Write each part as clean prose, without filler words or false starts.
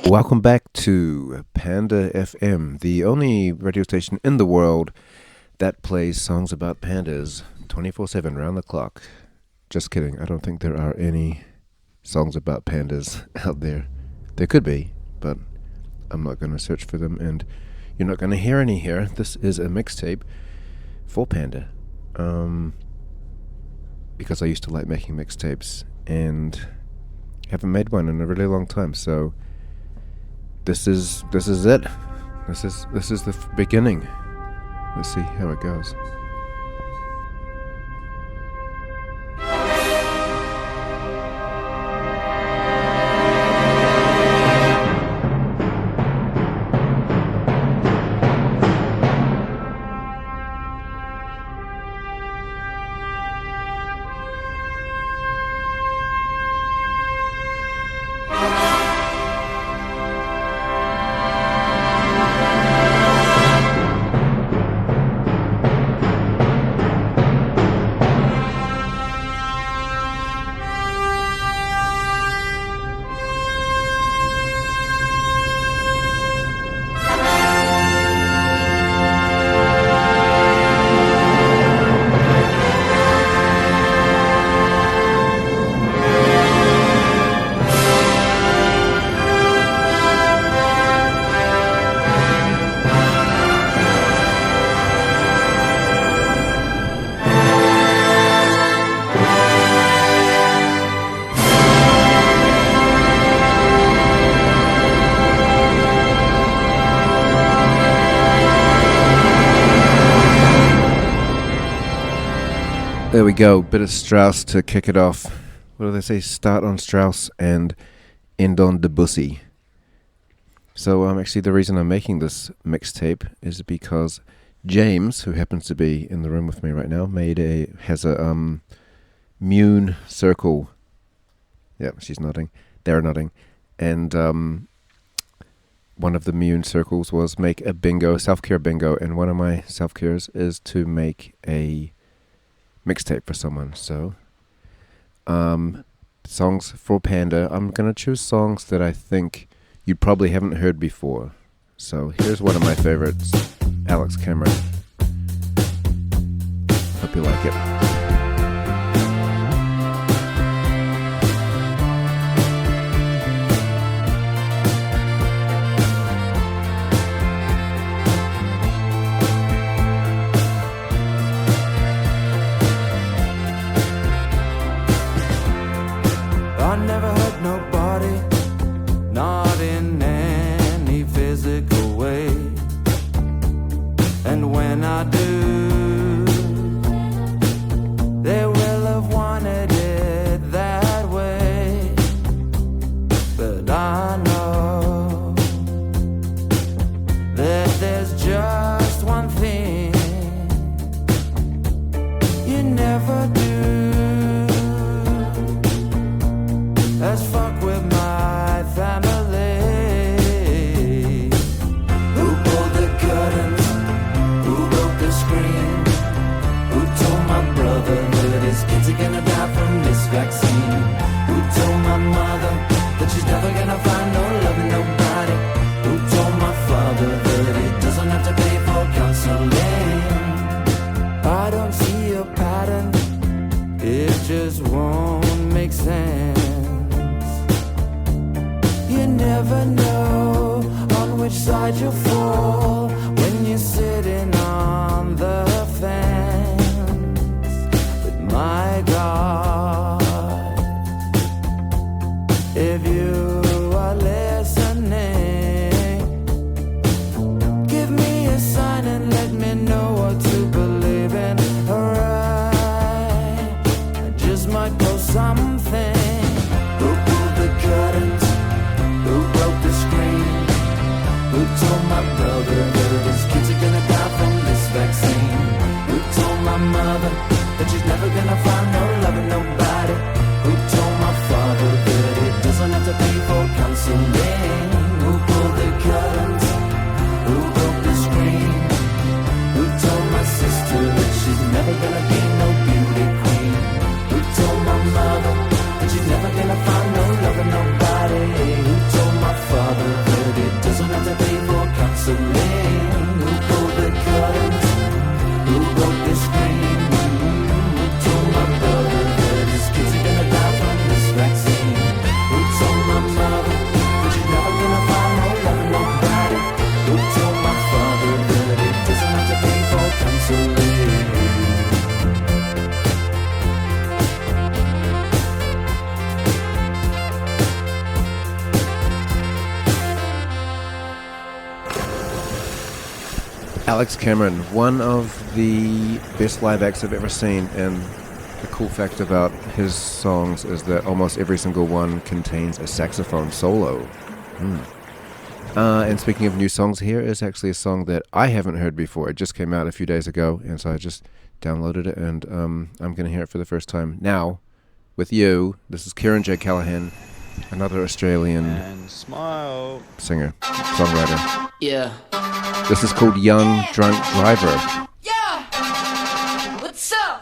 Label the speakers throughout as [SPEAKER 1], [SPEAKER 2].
[SPEAKER 1] Welcome back to Panda FM, the only radio station in the world that plays songs about pandas 24/7 round the clock. Just kidding, I don't think there are any songs about pandas out there. There could be, but I'm not going to search for them, and you're not going to hear any here. This is a mixtape for Panda, because I used to like making mixtapes and haven't made one in a really long time. So this is it. This is the beginning. Let's see how it goes. There we go, bit of Strauss to kick it off. What do they say? Start on Strauss and end on Debussy. So actually the reason I'm making this mixtape is because James, who happens to be in the room with me right now, has a Mune circle. Yeah, she's nodding. They're nodding. And one of the Mune circles was make a bingo, self-care bingo, and one of my self-cares is to make a mixtape for someone. So songs for Panda. I'm gonna choose songs that I think you probably haven't heard before. So here's one of my favorites, Alex Cameron. Hope you like it. Alex Cameron, one of the best live acts I've ever seen, and the cool fact about his songs is that almost every single one contains a saxophone solo. And speaking of new songs, here is actually a song that I haven't heard before. It just came out a few days ago, and so I just downloaded it, and I'm going to hear it for the first time now with you. This is Kieran J. Callahan, another Australian singer, songwriter.
[SPEAKER 2] Yeah.
[SPEAKER 1] This is called Young Drunk Driver.
[SPEAKER 2] Yeah! What's up?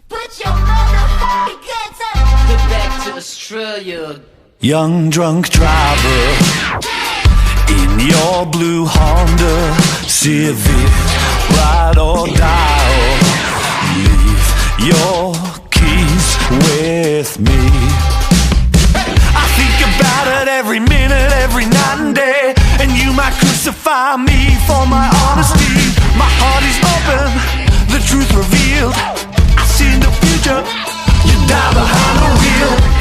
[SPEAKER 2] Put your motherfucking guns up! Get back to Australia.
[SPEAKER 3] Young drunk driver in your blue Honda Civic, ride or die, leave your keys with me. I think about it every minute, every night and day, and you might crucify me for my honesty. My heart is open, the truth revealed. I see the future, you die behind the wheel.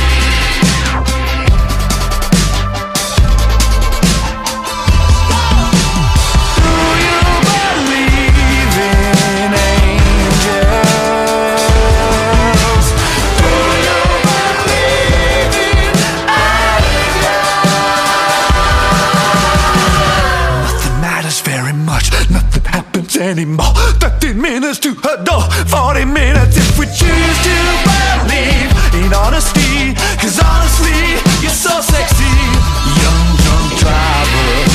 [SPEAKER 3] Anymore. 13 minutes to her door, 40 minutes if we choose to believe in honesty, cause honestly you're so sexy. Young drunk driver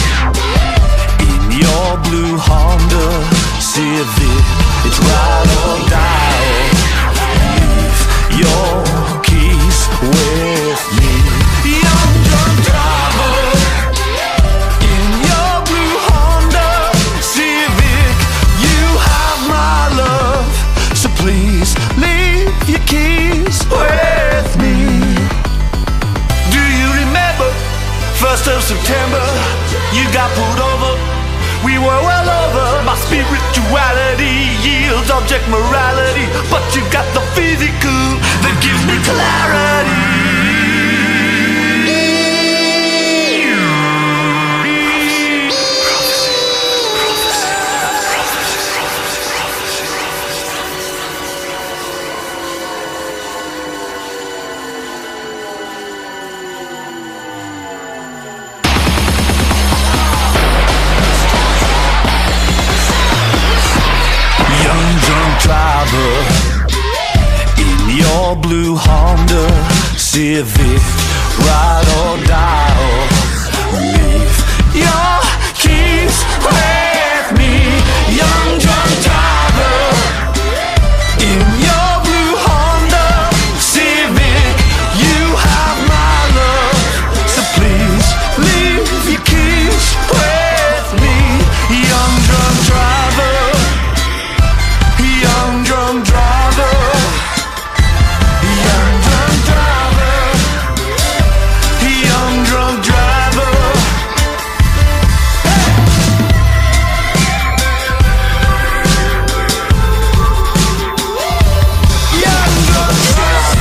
[SPEAKER 3] in your blue Honda Civic, it's ride or die, leave your keys with me. Young drunk driver in your blue Honda Civic, my love, so please leave your keys with me. Do you remember 1st of September? You got pulled over, we were well over. My spirituality yields object morality, but you got the physical that gives me clarity. In your blue Honda Civic, ride or die, leave your keys with me. Young drunk driver in your blue Honda Civic, you have my love, so please leave your keys with me. Young drunk driver, young drunk driver, young drunk driver, young drunk driver. Young drunk driver.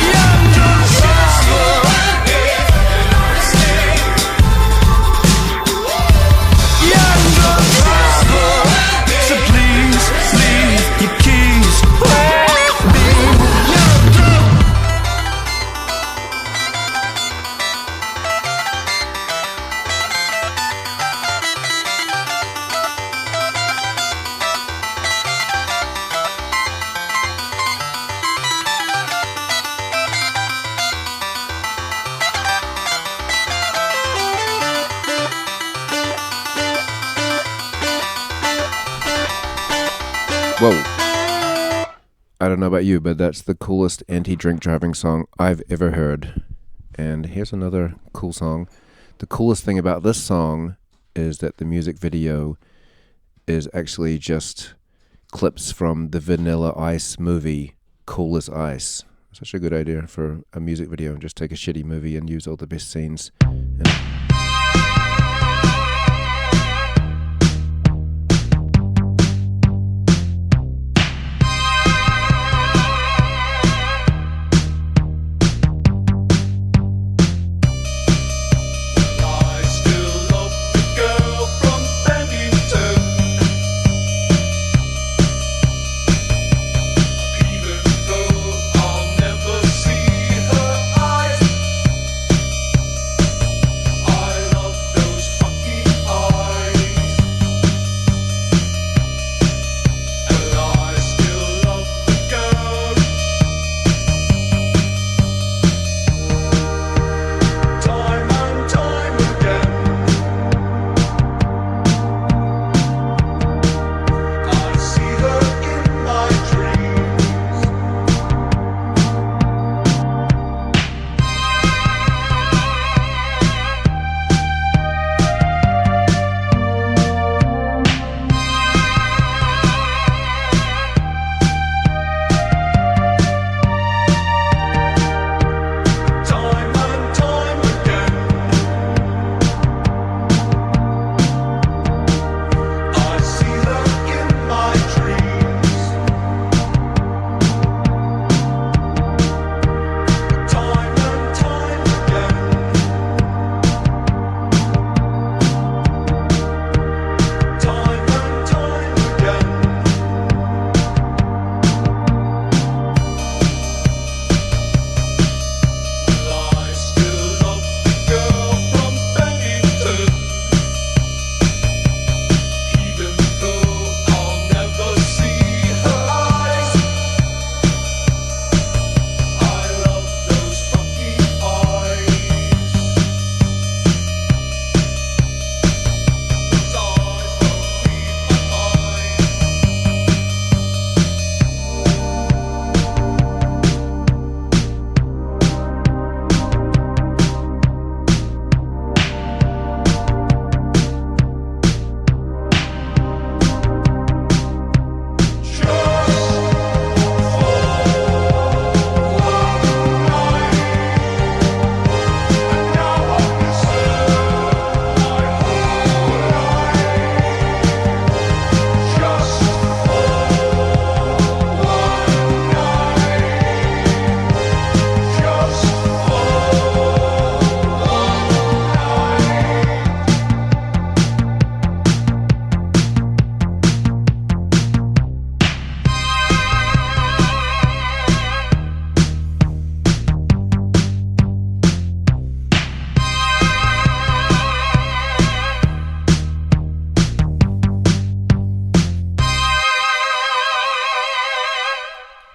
[SPEAKER 3] Young drunk driver. Young drunk driver, so please leave your keys with me. Young drunk.
[SPEAKER 1] Whoa. I don't know about you, but that's the coolest anti-drink driving song I've ever heard. And here's another cool song. The coolest thing about this song is that the music video is actually just clips from the Vanilla Ice movie, Cool as Ice. Such a good idea for a music video. Just take a shitty movie and use all the best scenes. And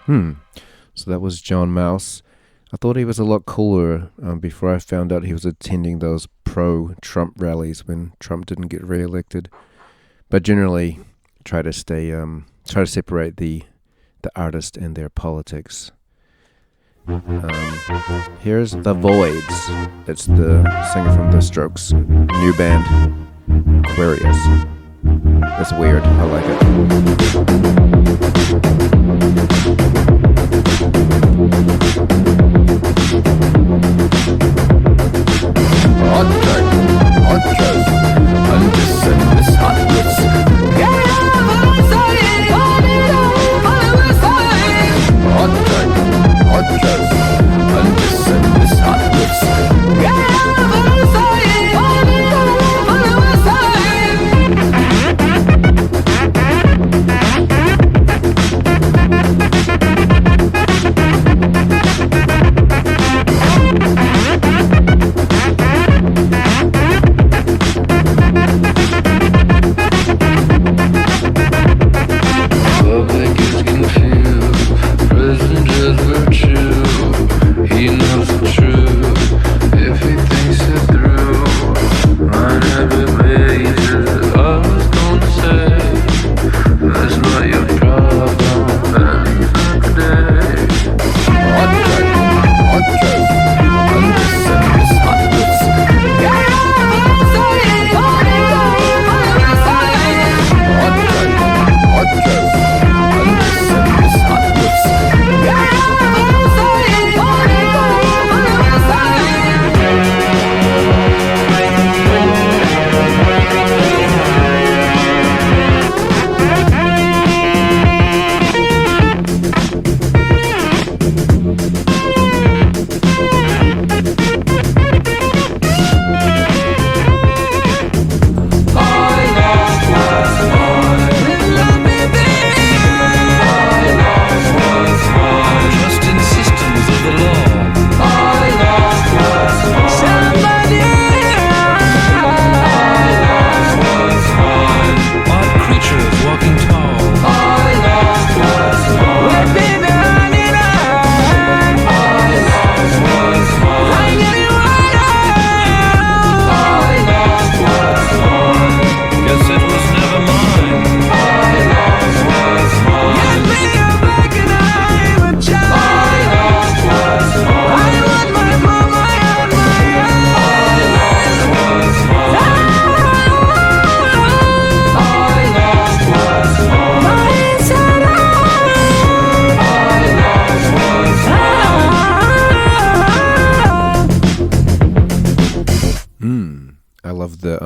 [SPEAKER 1] So that was John Mouse. I thought he was a lot cooler before I found out he was attending those pro-Trump rallies when Trump didn't get re-elected. But generally, try to separate the artist and their politics. Here's The Voids. It's the singer from The Strokes' new band, Aquarius. It's weird. I like it.
[SPEAKER 3] Hot drugs, undiscerned hot lips. Hot drugs, undiscerned hot lips.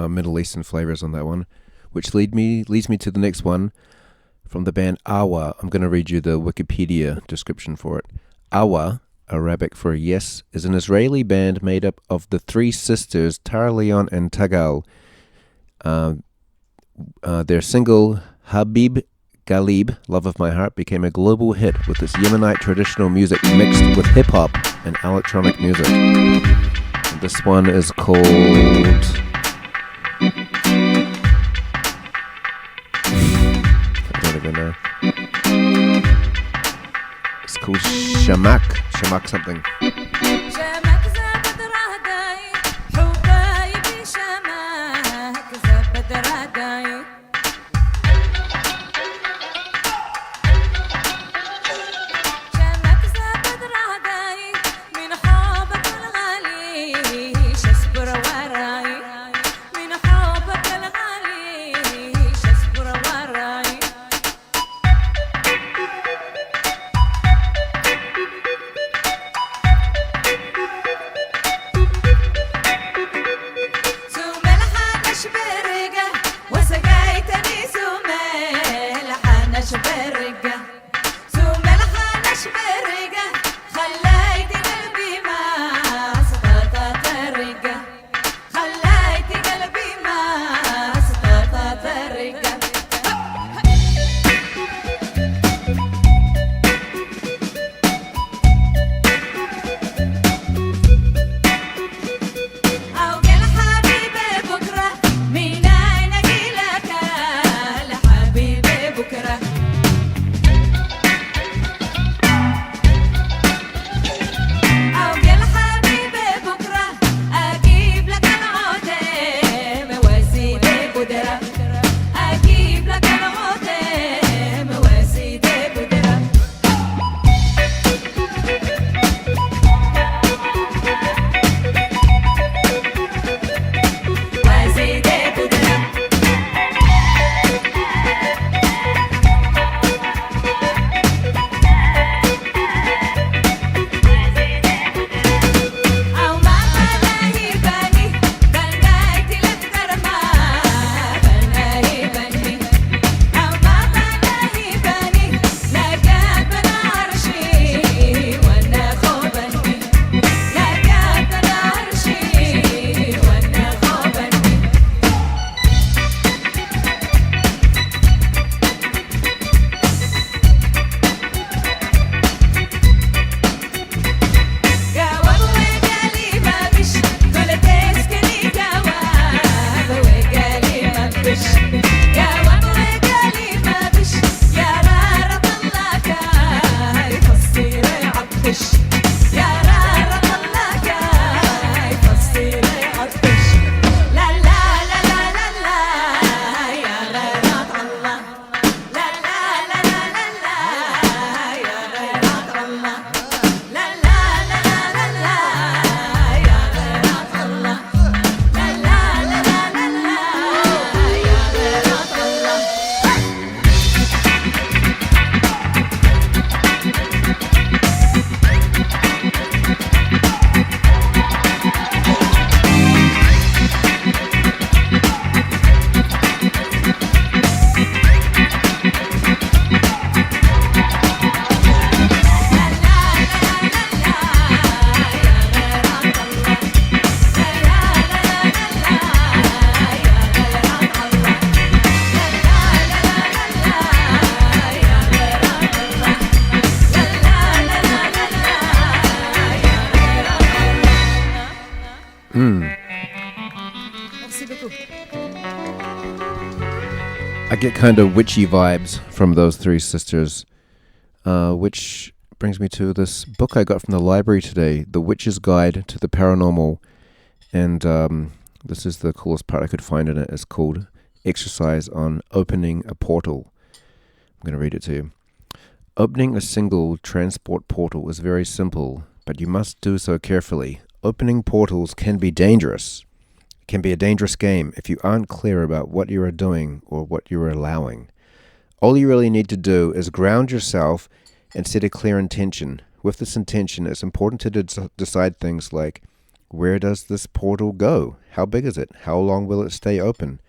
[SPEAKER 1] Middle Eastern flavors on that one, which leads me to the next one from the band Awa. I'm going to read you the Wikipedia description for it. Awa, Arabic for yes, is an Israeli band made up of the three sisters Tara Leon and Tagal. Their single Habib Galib, Love of My Heart, became a global hit with its Yemenite traditional music mixed with hip-hop and electronic music. And this one is called... I don't even know. It's called Shamak something. I get kind of witchy vibes from those three sisters, which brings me to this book I got from the library today, The Witch's Guide to the Paranormal, and this is the coolest part I could find in it. It's called Exercise on Opening a Portal. I'm going to read it to you. Opening a single transport portal is very simple, but you must do so carefully. Opening portals can be dangerous. It can be a dangerous game if you aren't clear about what you are doing or what you are allowing. All you really need to do is ground yourself and set a clear intention. With this intention, it's important to decide things like, where does this portal go? How big is it? How long will it stay open?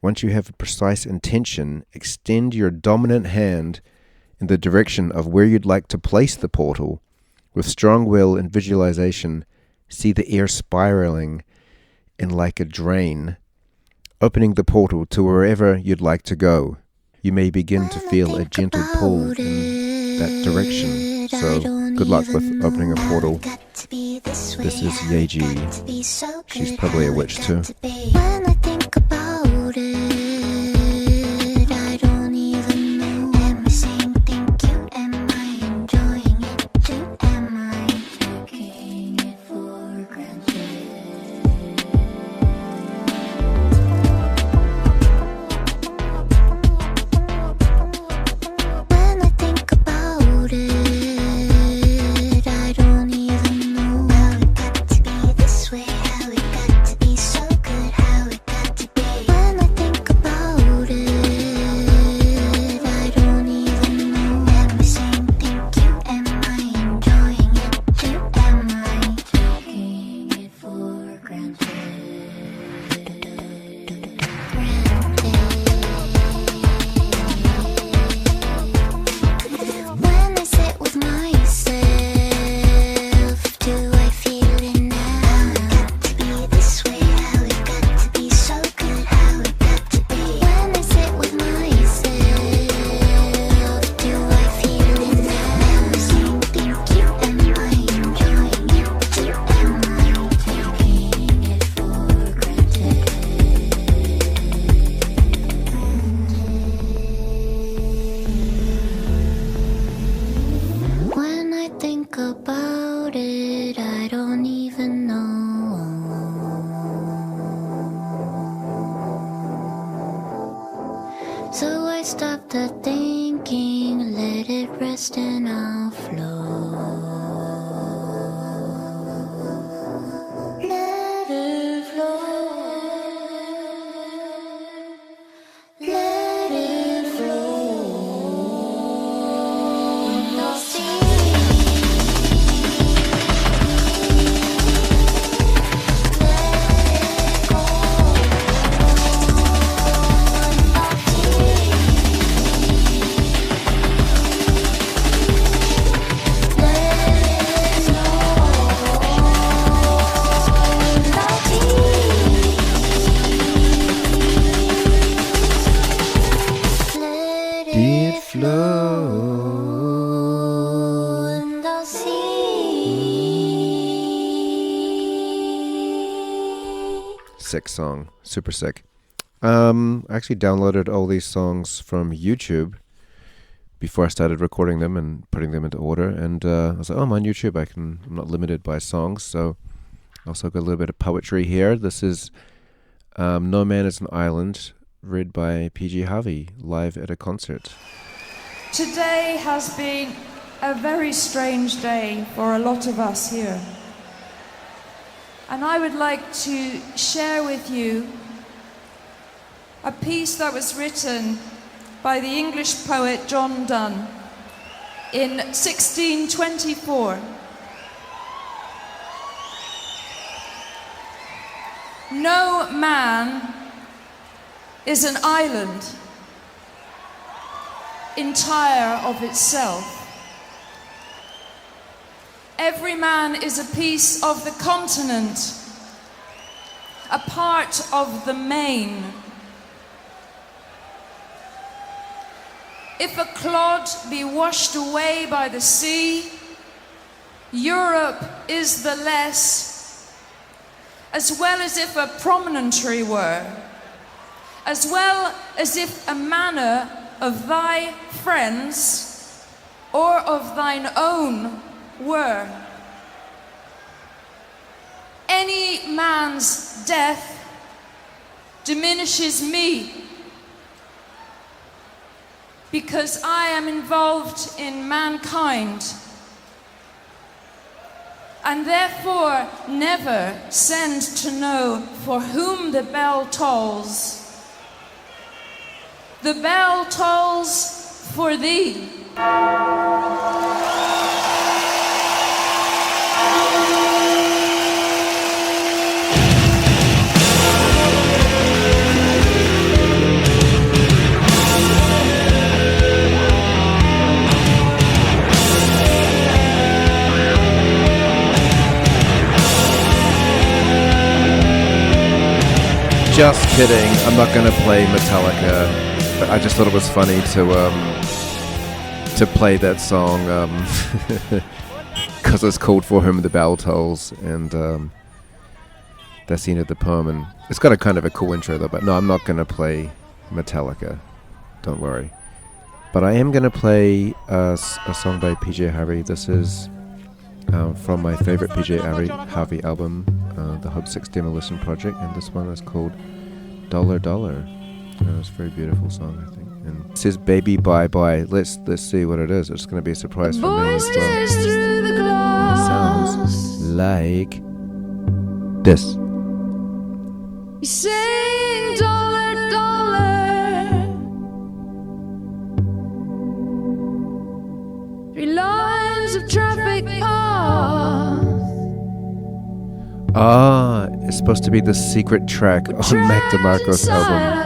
[SPEAKER 1] Once you have a precise intention, extend your dominant hand in the direction of where you'd like to place the portal. With strong will and visualization, see the air spiraling in like a drain, opening the portal to wherever you'd like to go. You may begin to feel a gentle pull in that direction. So, good luck with opening a portal. This is Yeji. She's probably a witch too.
[SPEAKER 4] When I think about it, I don't even know. Am I saying thank you? Am I enjoying it too? Am I taking it for granted? When I think about it, I don't even know how it got to be this way, how it got to be so good, how it got to be. When I think about it, I don't even know. Am I saying thank you? Am I enjoying it too? Am I taking it for granted? When I sit with myself, do I feel it now? How it got to be this way, how it got to be so good, how it got to be. When I sit with myself, do I feel it now? Am I saying thank you? Am I enjoying it too? Am I taking it for granted? When I think about it, I don't even know. So I stop the thinking, let it rest and I'll flow. Let it flow. Let it flow. And I'll see.
[SPEAKER 1] Did flow.
[SPEAKER 4] And I'll see.
[SPEAKER 1] Sick song. Super sick. I actually downloaded all these songs from YouTube before I started recording them and putting them into order. And I was like, oh, I'm on YouTube. I'm not limited by songs. So I also got a little bit of poetry here. This is No Man is an Island, read by PG Harvey, live at a concert.
[SPEAKER 5] Today has been a very strange day for a lot of us here. And I would like to share with you a piece that was written by the English poet John Donne in 1624. No man is an island entire of itself. Every man is a piece of the continent, a part of the main. If a clod be washed away by the sea, Europe is the less, as well as if a promontory were, as well as if a manner of thy friends or of thine own were. Any man's death diminishes me, because I am involved in mankind, and therefore never send to know for whom the bell tolls. The bell tolls for thee.
[SPEAKER 1] Just kidding, I'm not going to play Metallica. But I just thought it was funny to play that song because it's called For Whom the Bell Tolls, and that's the end of the poem. And it's got a kind of a cool intro though, but no, I'm not going to play Metallica, don't worry. But I am going to play a song by PJ Harvey. This is from my favorite PJ Harvey album, the Hub 6 Demolition Project, and this one is called Dollar Dollar. It's a very beautiful song, I think. And it says "Baby Bye Bye." Let's see what it is. It's going to be a surprise for me as well.
[SPEAKER 5] Through the
[SPEAKER 1] It sounds like this.
[SPEAKER 5] you sing dollar, dollar. 3 lines of traffic pass.
[SPEAKER 1] Ah, it's supposed to be the secret track on Mac DeMarco's album.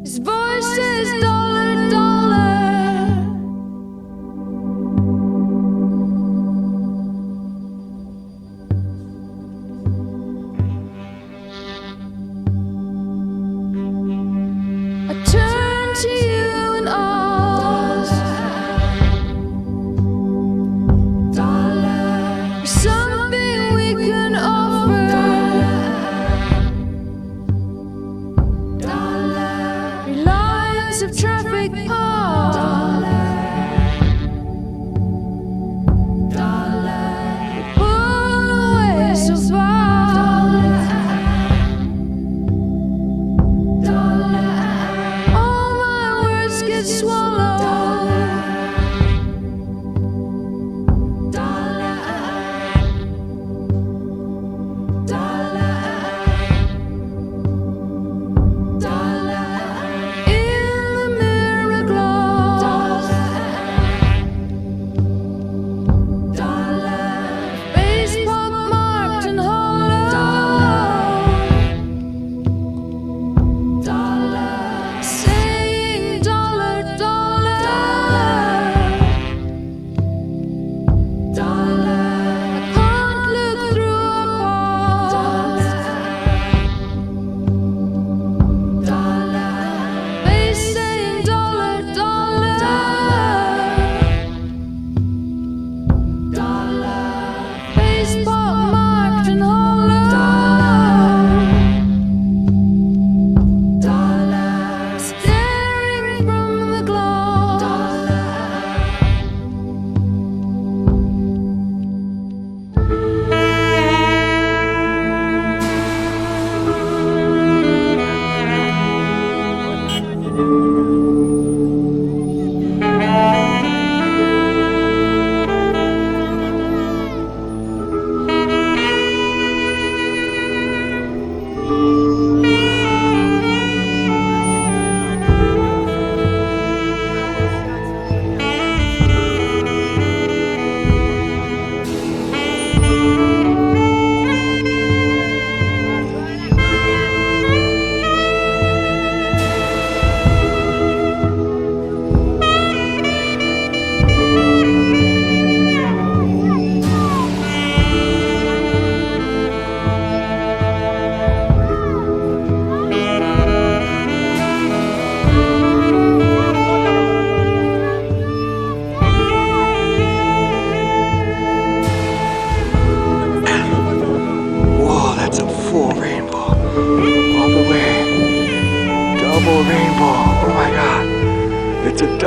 [SPEAKER 5] His voice is dollar, dollar. I turn to you and ask, dollar, something we can offer.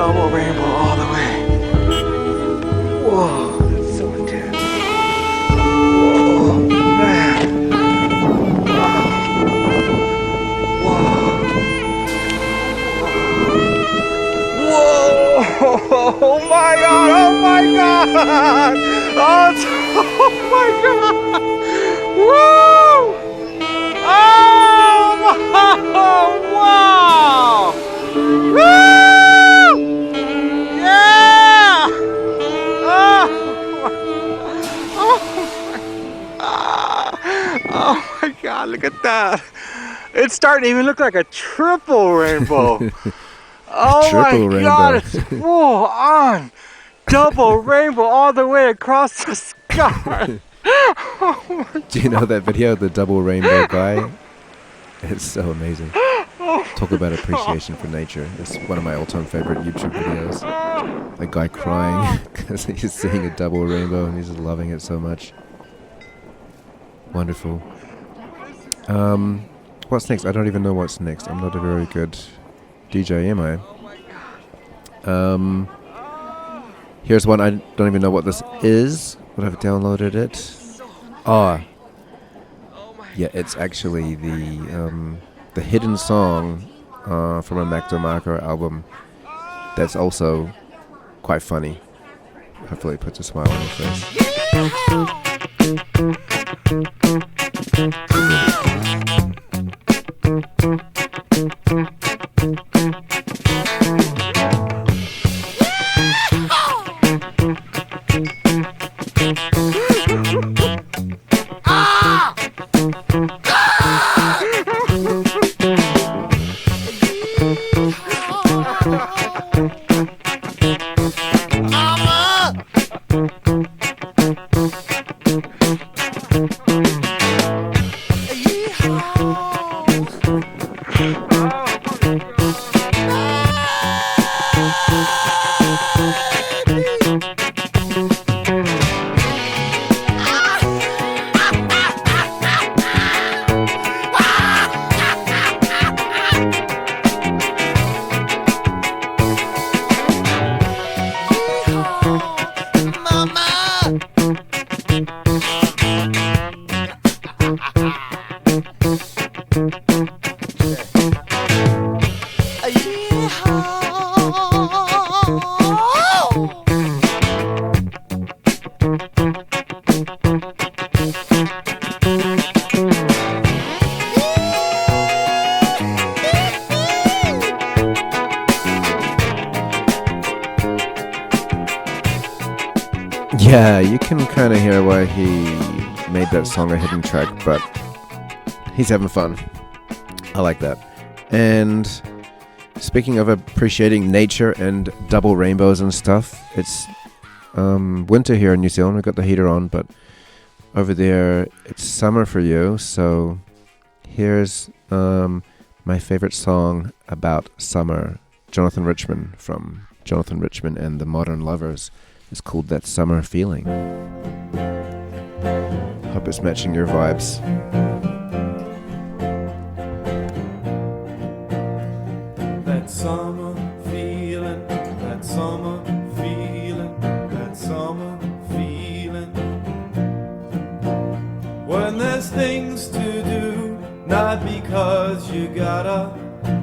[SPEAKER 3] double rainbow all the way. Whoa, that's so intense. Whoa, man. Whoa! Oh my god! Oh my god! Oh my god! Woo! Oh wow! Woo! Yeah! Oh my god! Look at that! It's starting to even look like a triple rainbow. Oh
[SPEAKER 1] Triple
[SPEAKER 3] my
[SPEAKER 1] rainbow.
[SPEAKER 3] god, it's full on double rainbow all the way across the sky.
[SPEAKER 1] Do you know that video, the double rainbow guy? It's so amazing. Talk about appreciation for nature. It's one of my all-time favorite YouTube videos. A guy crying because he's seeing a double rainbow and he's just loving it so much. Wonderful. What's next? I don't even know what's next. I'm not a very good DJ, am I? Here's one. I don't even know what this is, but I've downloaded it. Ah, yeah, it's actually the hidden song from a Mac DeMarco album. That's also quite funny. Hopefully, it puts a smile on your face. Yeah, you can kind of hear why he made that song a hidden track, but he's having fun. I like that. And speaking of appreciating nature and double rainbows and stuff, it's winter here in New Zealand. We've got the heater on, but over there it's summer for you. So here's my favorite song about summer. Jonathan Richman from Jonathan Richman and the Modern Lovers. It's called That Summer Feeling. Hope it's matching your vibes.
[SPEAKER 6] That summer feeling, that summer feeling, that summer feeling. When there's things to do, not because you gotta.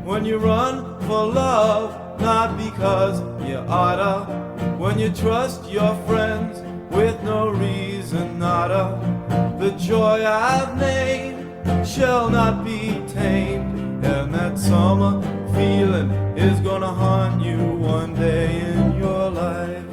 [SPEAKER 6] When you run for love, not because you oughta. When you trust your friends with no reason, nada. The joy I've named shall not be tamed, and that summer feeling is gonna haunt you one day in your life.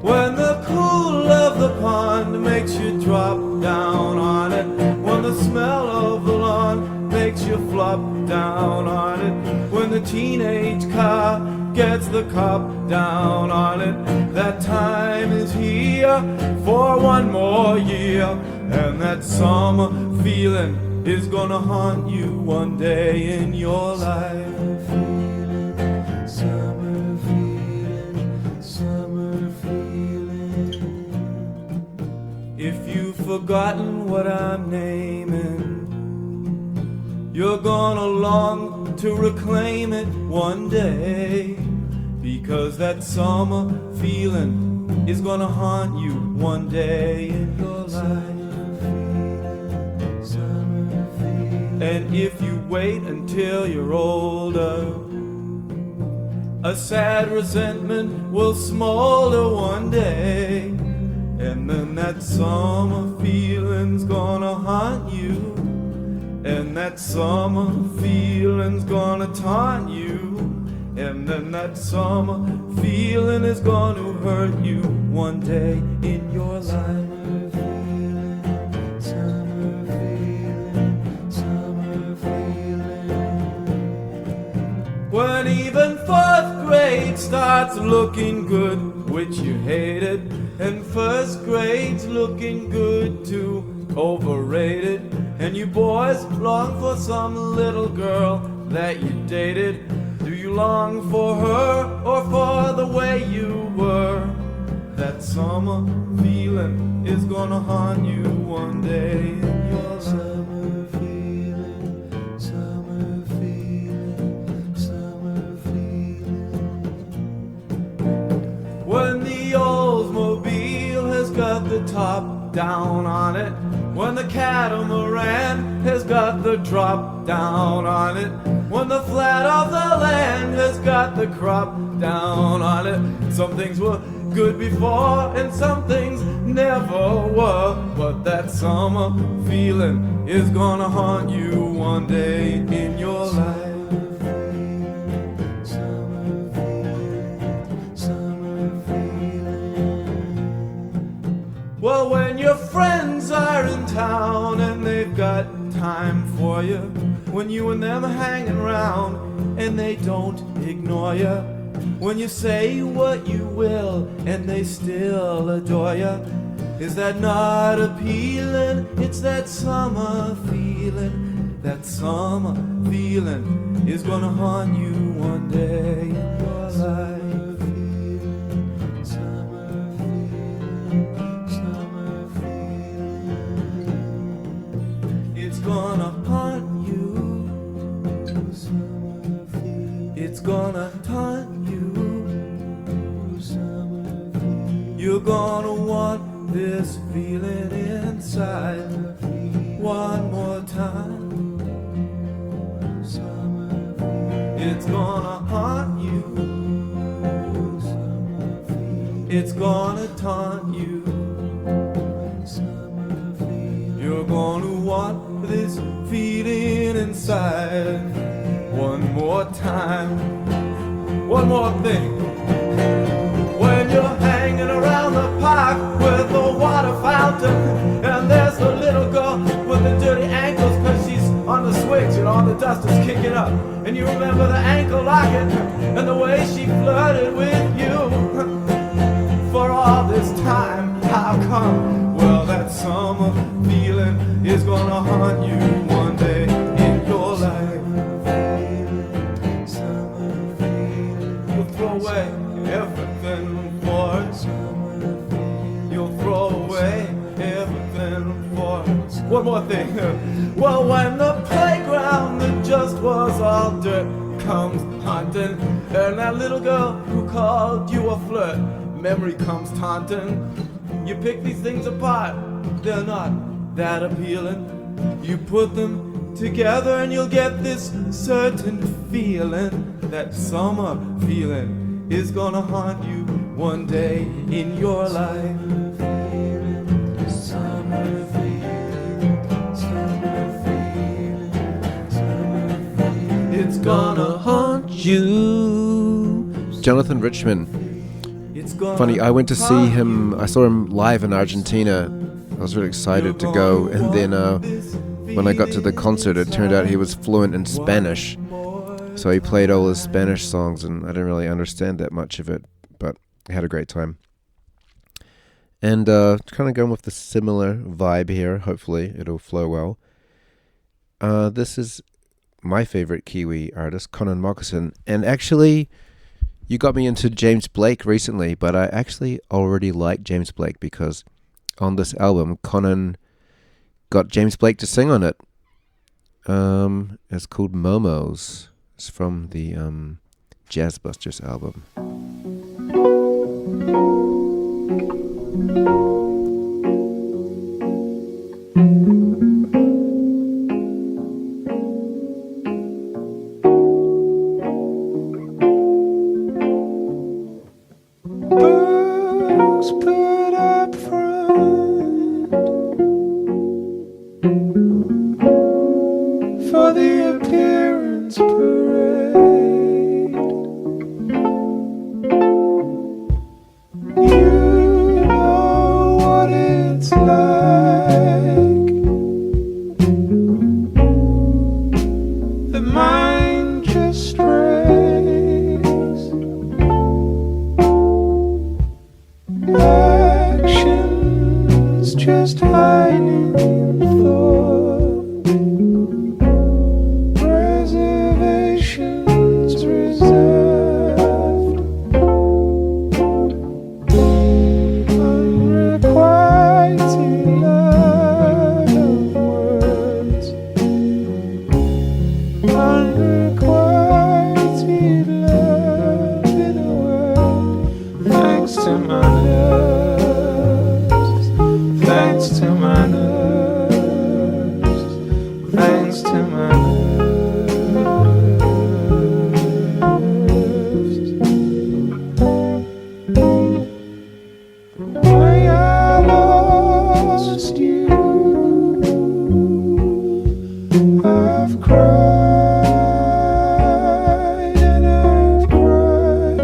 [SPEAKER 6] When the cool of the pond makes you drop down on it, when the smell of the lawn makes you flop down on it, when the teenage car gets the cop down on it, that time is here for one more year, and that summer feeling is gonna haunt you one day in your life. Summer feeling, summer feeling. If you forget forgotten what I'm naming. You're gonna long to reclaim it one day, because that summer feeling is gonna haunt you one day in your life. And if you wait until you're older, a sad resentment will smolder one day, and then that summer feeling's gonna haunt you, and that summer feeling's gonna taunt you, and then that summer feeling is gonna hurt you one day in your life. When even fourth grade starts looking good, which you hated, and first grade's looking good too, overrated, and you boys long for some little girl that you dated. Do you long for her or for the way you were? That summer feeling is gonna haunt you one day in your life. When the Oldsmobile has got the top down on it, when the catamaran has got the drop down on it, when the flat of the land has got the crop down on it. Some things were good before and some things never were, but that summer feeling is gonna haunt you one day in your life. Well, when your friends are in town and they've got time for you, when you and them are hanging around and they don't ignore you, when you say what you will and they still adore you, is that not appealing? It's that summer feeling. That summer feeling is gonna haunt you one day in your life. It's gonna haunt you. It's gonna taunt you. You're gonna want this feeling inside one more time. It's gonna haunt you. It's gonna taunt you. You're gonna want this feeling inside one more time. One more thing. When you're hanging around the park with the water fountain, and there's a little girl with the dirty ankles, cause she's on the switch and all the dust is kicking up, and you remember the ankle locket and the way she flirted with you for all this time. How come? Well, that summer feeling is gonna haunt you one day in your life. You'll throw away everything for it. You'll throw away everything for it. One more thing. Well, when the playground that just was all dirt comes haunting, and that little girl who called you a flirt, memory comes taunting. You pick these things apart, they're not that appealing. You put them together and you'll get this certain feeling. That summer feeling is gonna haunt you one day in your life. Summer feeling, summer feeling, summer feeling. It's gonna haunt you.
[SPEAKER 1] Jonathan Richman. Funny, I went to see him, I saw him live in Argentina. I was really excited to go, and then when I got to the concert, it turned out he was fluent in Spanish. So he played all his Spanish songs, and I didn't really understand that much of it, but I had a great time. And kind of going with the similar vibe here, hopefully it'll flow well. This is my favorite Kiwi artist, Conan Moccasin, and actually, you got me into James Blake recently, but I actually already like James Blake because on this album, Conan got James Blake to sing on it. It's called Momos. It's from the Jazz Busters album.
[SPEAKER 6] Books put up front for the appearance parade. You know what it's like. The mind just strays. Actions just hiding in thought. Reservations reserved. Unrequited love of words. Unrequited love in a word. Thanks to my nerves. Thanks to my nerves. Thanks to my nerves. The way I lost you, I've cried and I've cried.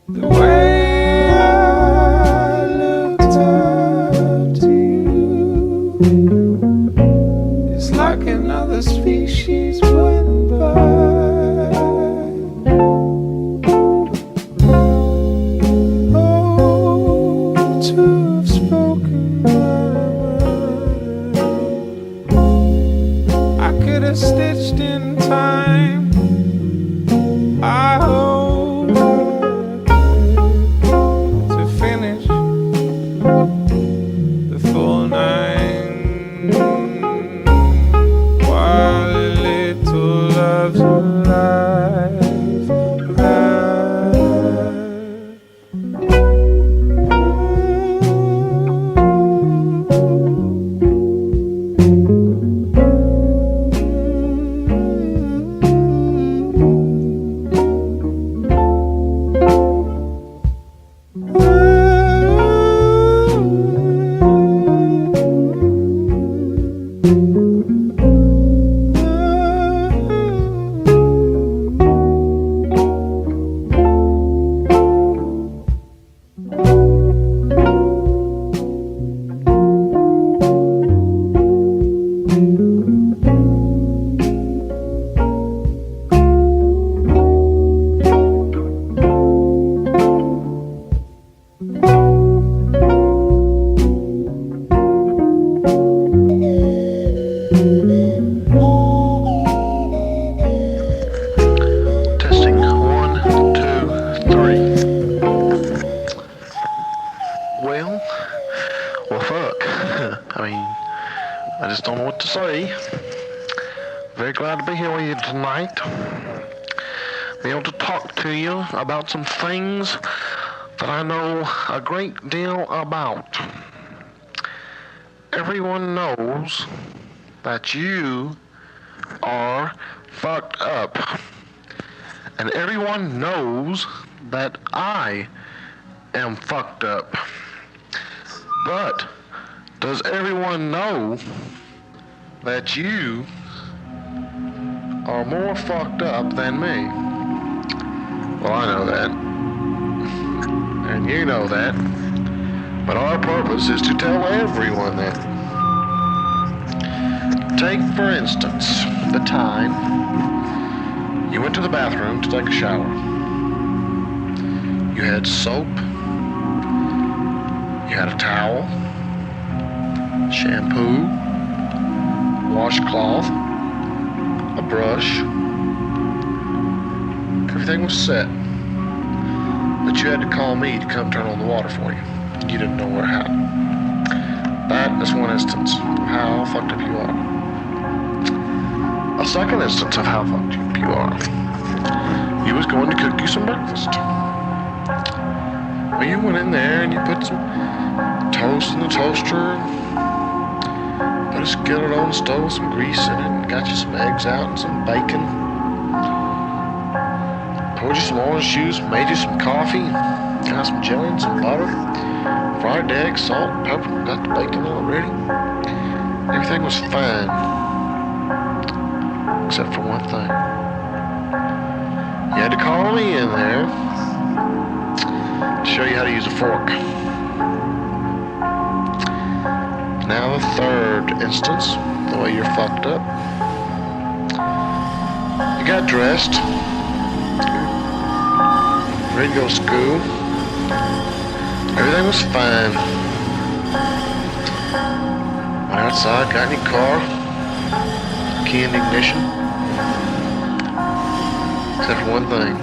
[SPEAKER 6] The way I looked up to you, it's like another species went by. Oh, to have spoken my mind, I could have stitched in time. I hope to finish the full nine while little love's alive.
[SPEAKER 7] Testing 1, 2, 3. Well, fuck. I mean, I just don't know what to say. Very glad to be here with you tonight. Be able to talk to you about some things that I know a great deal about. Everyone knows that you are fucked up. And everyone knows that I am fucked up. But does everyone know that you are more fucked up than me? Well, I know that. And you know that. But our purpose is to tell everyone that. Take, for instance, the time you went to the bathroom to take a shower. You had soap. You had a towel. Shampoo. Washcloth. A brush. Everything was set. But you had to call me to come turn on the water for you. You didn't know how. That is one instance of how fucked up you are. A second instance of how fucked up you are. You was going to cook you some breakfast. Well, you went in there and you put some toast in the toaster, put a skillet on the stove, some grease in it, and got you some eggs out and some bacon. Poured you some orange juice, made you some coffee, got some jelly and some butter, fried eggs, salt, pepper, got the bacon all ready. Everything was fine, except for one thing. You had to call me in there to show you how to use a fork. Now the third instance, the way you're fucked up. You got dressed, ready to go to school. Everything was fine. Went outside, got in your car, key in the ignition. Except for one thing.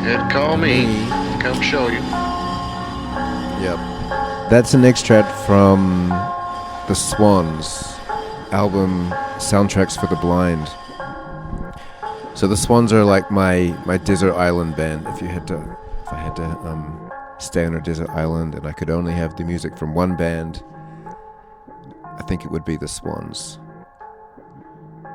[SPEAKER 7] You had to call me to come show you.
[SPEAKER 1] Yep. That's an extract from the Swans album Soundtracks for the Blind. So the Swans are like my desert island band. If I had to stay on a desert island and I could only have the music from one band, I think it would be the Swans.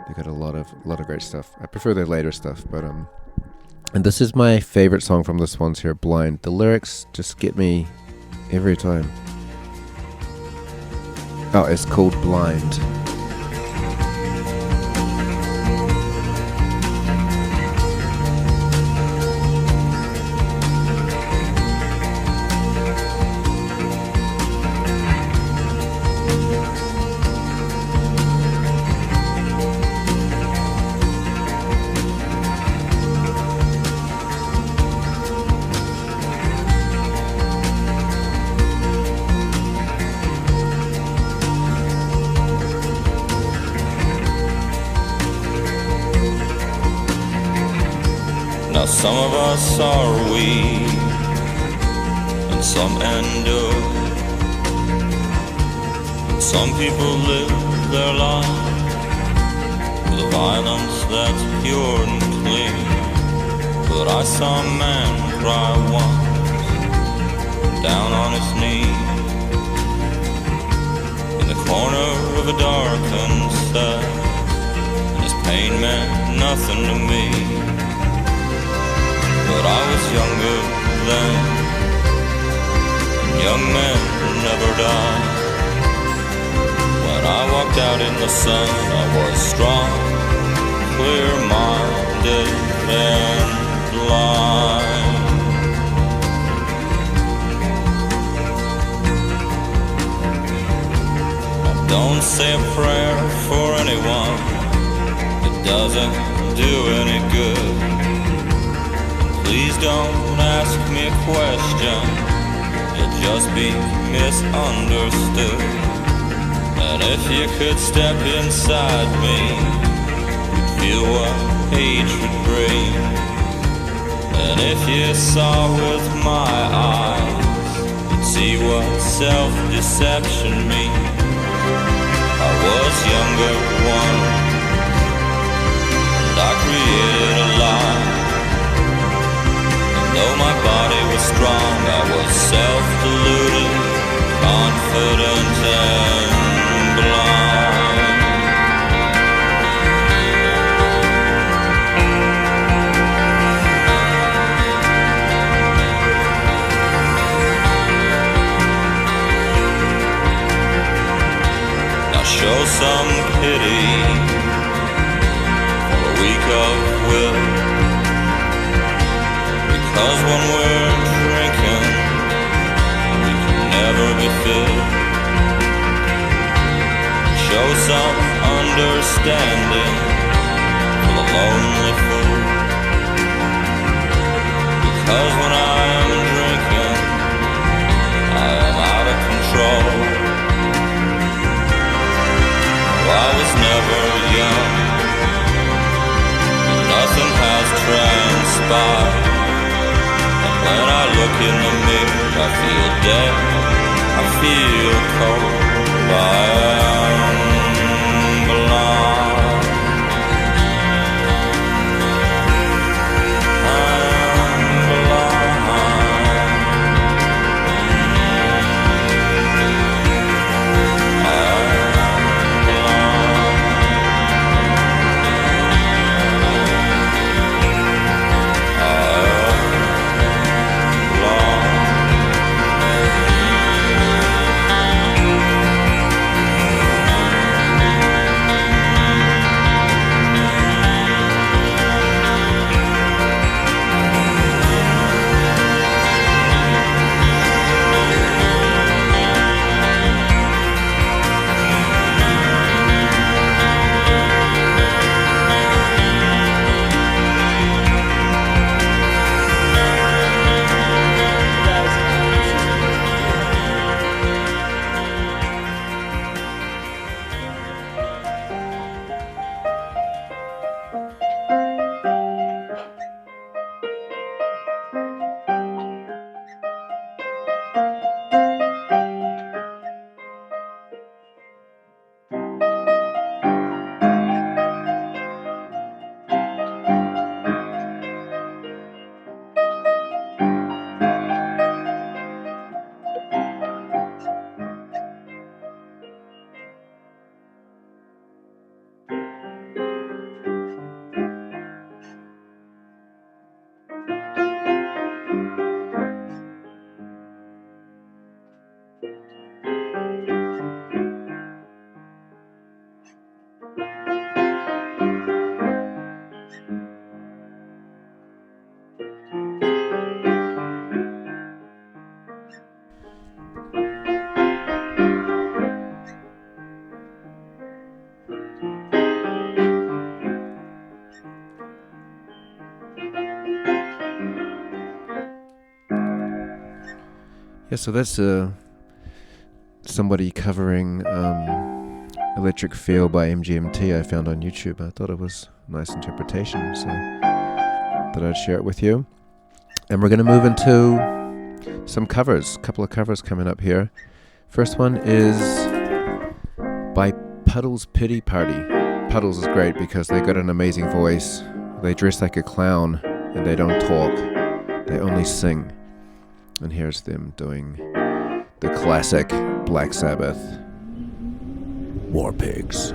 [SPEAKER 1] They got a lot of great stuff. I prefer their later stuff, but and this is my favorite song from the Swans here, Blind. The lyrics just get me every time. Oh, it's called Blind.
[SPEAKER 8] Now some of us are weak, and some endure. Some people live their life with a violence that's pure and clean. But I saw a man cry once, down on his knees, in the corner of a darkened cell, and his pain meant nothing to me. But I was younger then, and young men never die. When I walked out in the sun, I was strong, clear-minded, and blind. I don't say a prayer for anyone, it doesn't do any good. Please don't ask me a question, you'll just be misunderstood. And if you could step inside me, you'd feel what hatred brings. And if you saw with my eyes, you'd see what self-deception means. I was younger once, and I created a lie. Though my body was strong, I was self-deluded, confident and blind. Now show some pity for a week of will. Cause when we're drinking, we can never be filled. Show some understanding for the lonely fool. Because when I am drinking, I am out of control. I was never young, nothing has transpired. When I look in the mirror, I feel dead I feel cold. I am blind. I am blind. I am
[SPEAKER 1] Yeah, so that's somebody covering Electric Feel by MGMT I found on YouTube. I thought it was a nice interpretation, so thought I'd share it with you. And we're going to move into some covers, a couple of covers coming up here. First one is by Puddles Pity Party. Puddles is great because they got an amazing voice. They dress like a clown and they don't talk. They only sing. And here's them doing the classic Black Sabbath War Pigs.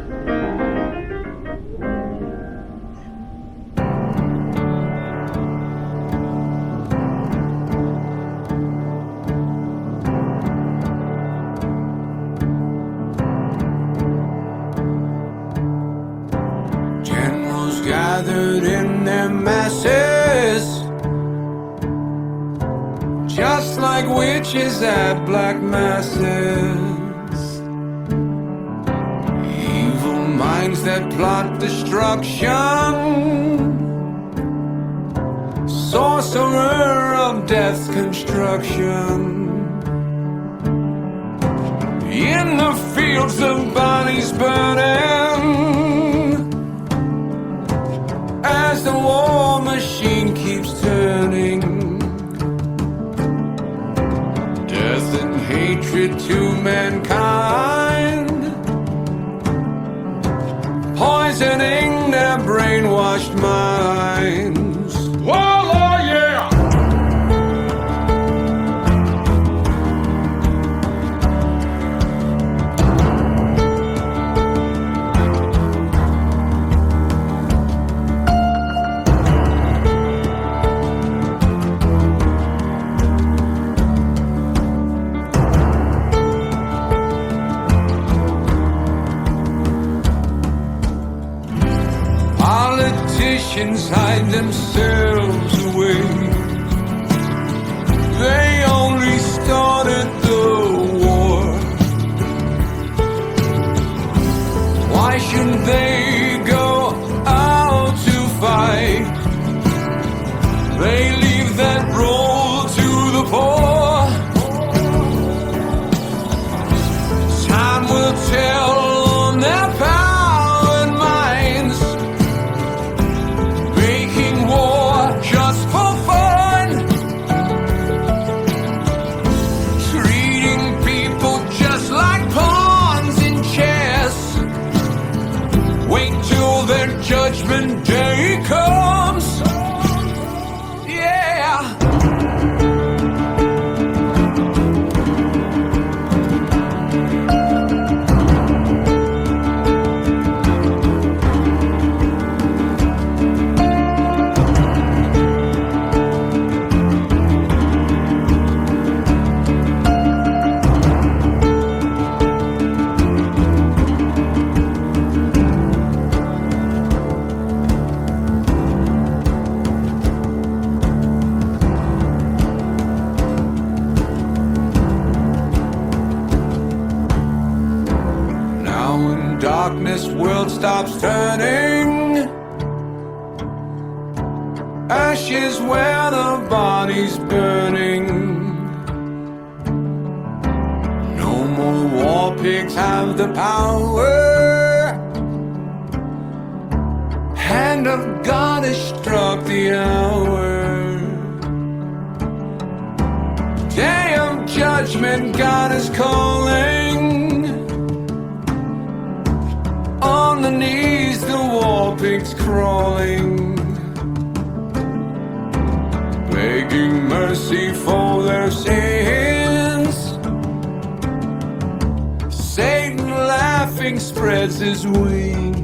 [SPEAKER 9] Generals gathered in their masses, just like witches at black masses. Evil minds that plot destruction, sorcerer of death's construction. In the fields of bodies burning, as the war machine keeps turning. Death and hatred to mankind, poisoning their brainwashed minds. Whoa, oh yeah! Politicians hide themselves away. They only started the war. Why shouldn't they go out to fight? They leave that role to the poor. Time will tell on their power and minds, making war just for fun, treating people this world stops turning. Ashes where the body's burning. No more war pigs have the power. Hand of God has struck the hour. Day of judgment, God is calling. On the knees, the war pigs crawling, begging mercy for their sins. Satan laughing spreads his wings.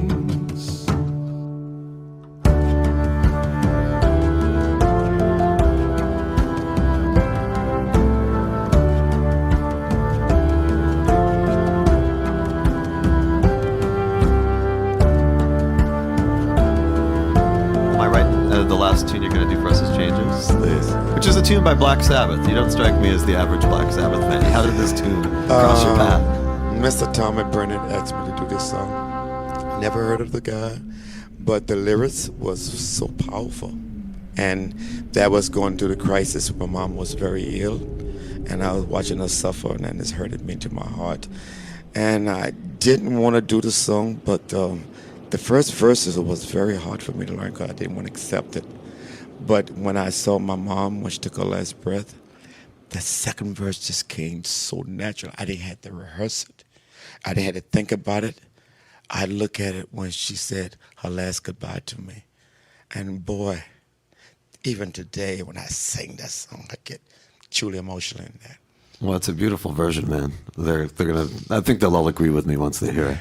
[SPEAKER 10] Tune you're going to do for us as Changes, which is a tune by Black Sabbath. You don't strike me as the average Black Sabbath fan. How did this tune cross your path?
[SPEAKER 11] Mr. Tommy Brennan asked me to do this song. Never heard of the guy, but the lyrics was so powerful. And that was going through the crisis. My mom was very ill, and I was watching her suffer, and this hurted me to my heart. And I didn't want to do the song, but the first verses was very hard for me to learn because I didn't want to accept it. But when I saw my mom when she took her last breath, the second verse just came so natural. I didn't have to rehearse it. I didn't have to think about it. I look at it when she said her last goodbye to me. And boy, even today when I sing that song, I get truly emotional in that.
[SPEAKER 10] Well, it's a beautiful version, man. They're gonna. I think they'll all agree with me once they hear it.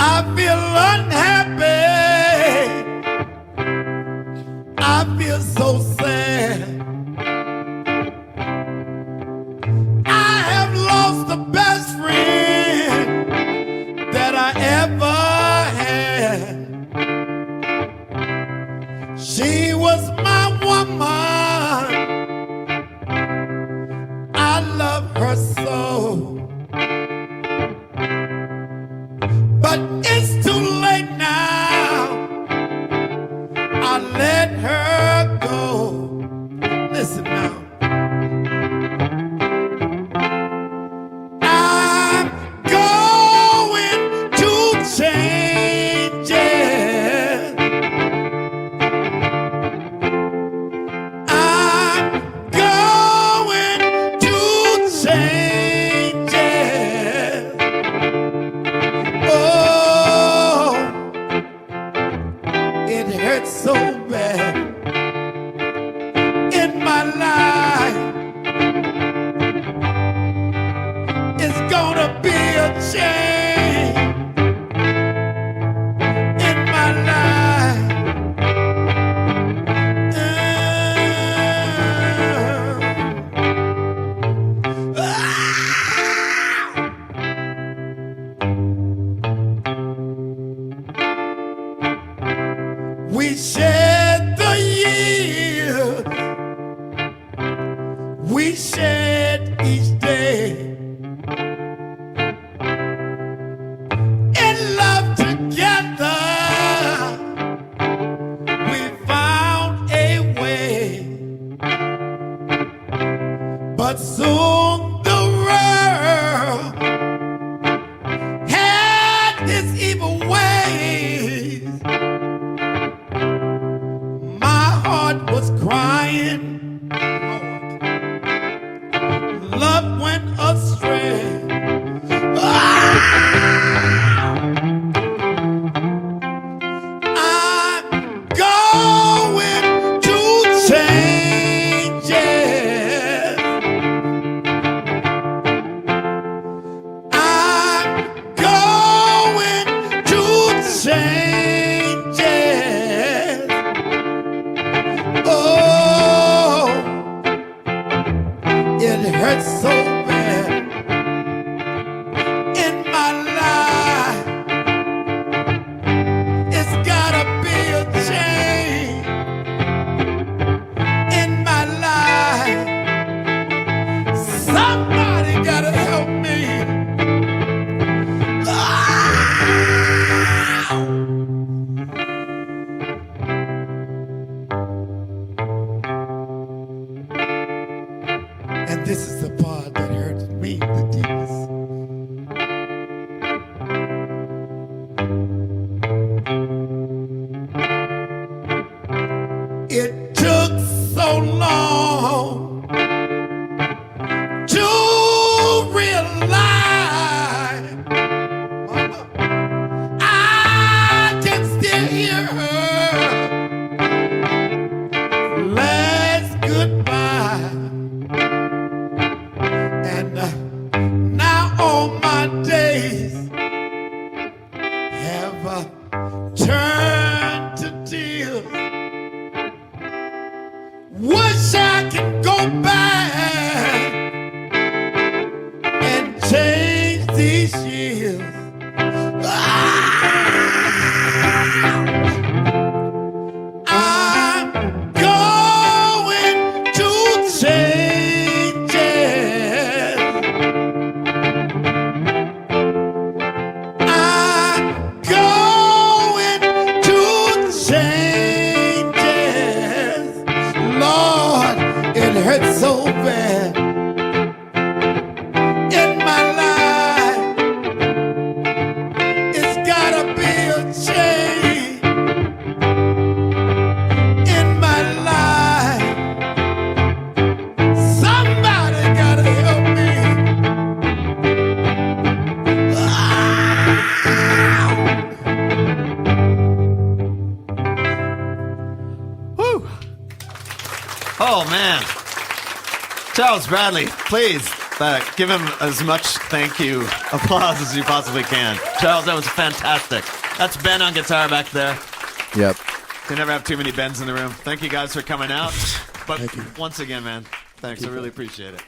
[SPEAKER 3] I feel unhappy. I feel so sad. I have lost the best friend that I ever had. She was my woman. I love her so. But it's too late now. I let her go. Listen now. I'm going to change it. I'm going to change it. Oh, it hurts so bad in my life. It's gonna be a change in my life. We shed the years, we shed each day. In love together, we found a way. But soon the world had its evil ways. My heart was crying. Love went astray. I'm going to change it. I'm going to change it. Oh, it hurts so bad in my life. It's gotta Somebody gotta help me. And this is the part that hurts me the deepest. It took so long to realize I can still hear her last goodbye. And now all my days have turned to tears. Wish I could go back and change these years. I'm going to change it. I'm going to change it. Lord, it hurts so bad in my life. It's gotta be a change in my life. Somebody gotta help me.
[SPEAKER 10] Woo! Oh man, Charles Bradley, please give him as much thank you applause as you possibly can. Charles, that was fantastic. That's Ben on guitar back there.
[SPEAKER 1] Yep.
[SPEAKER 10] You never have too many Bens in the room. Thank you guys for coming out. But
[SPEAKER 11] Thank you.
[SPEAKER 10] once again, man, thanks. I really appreciate it.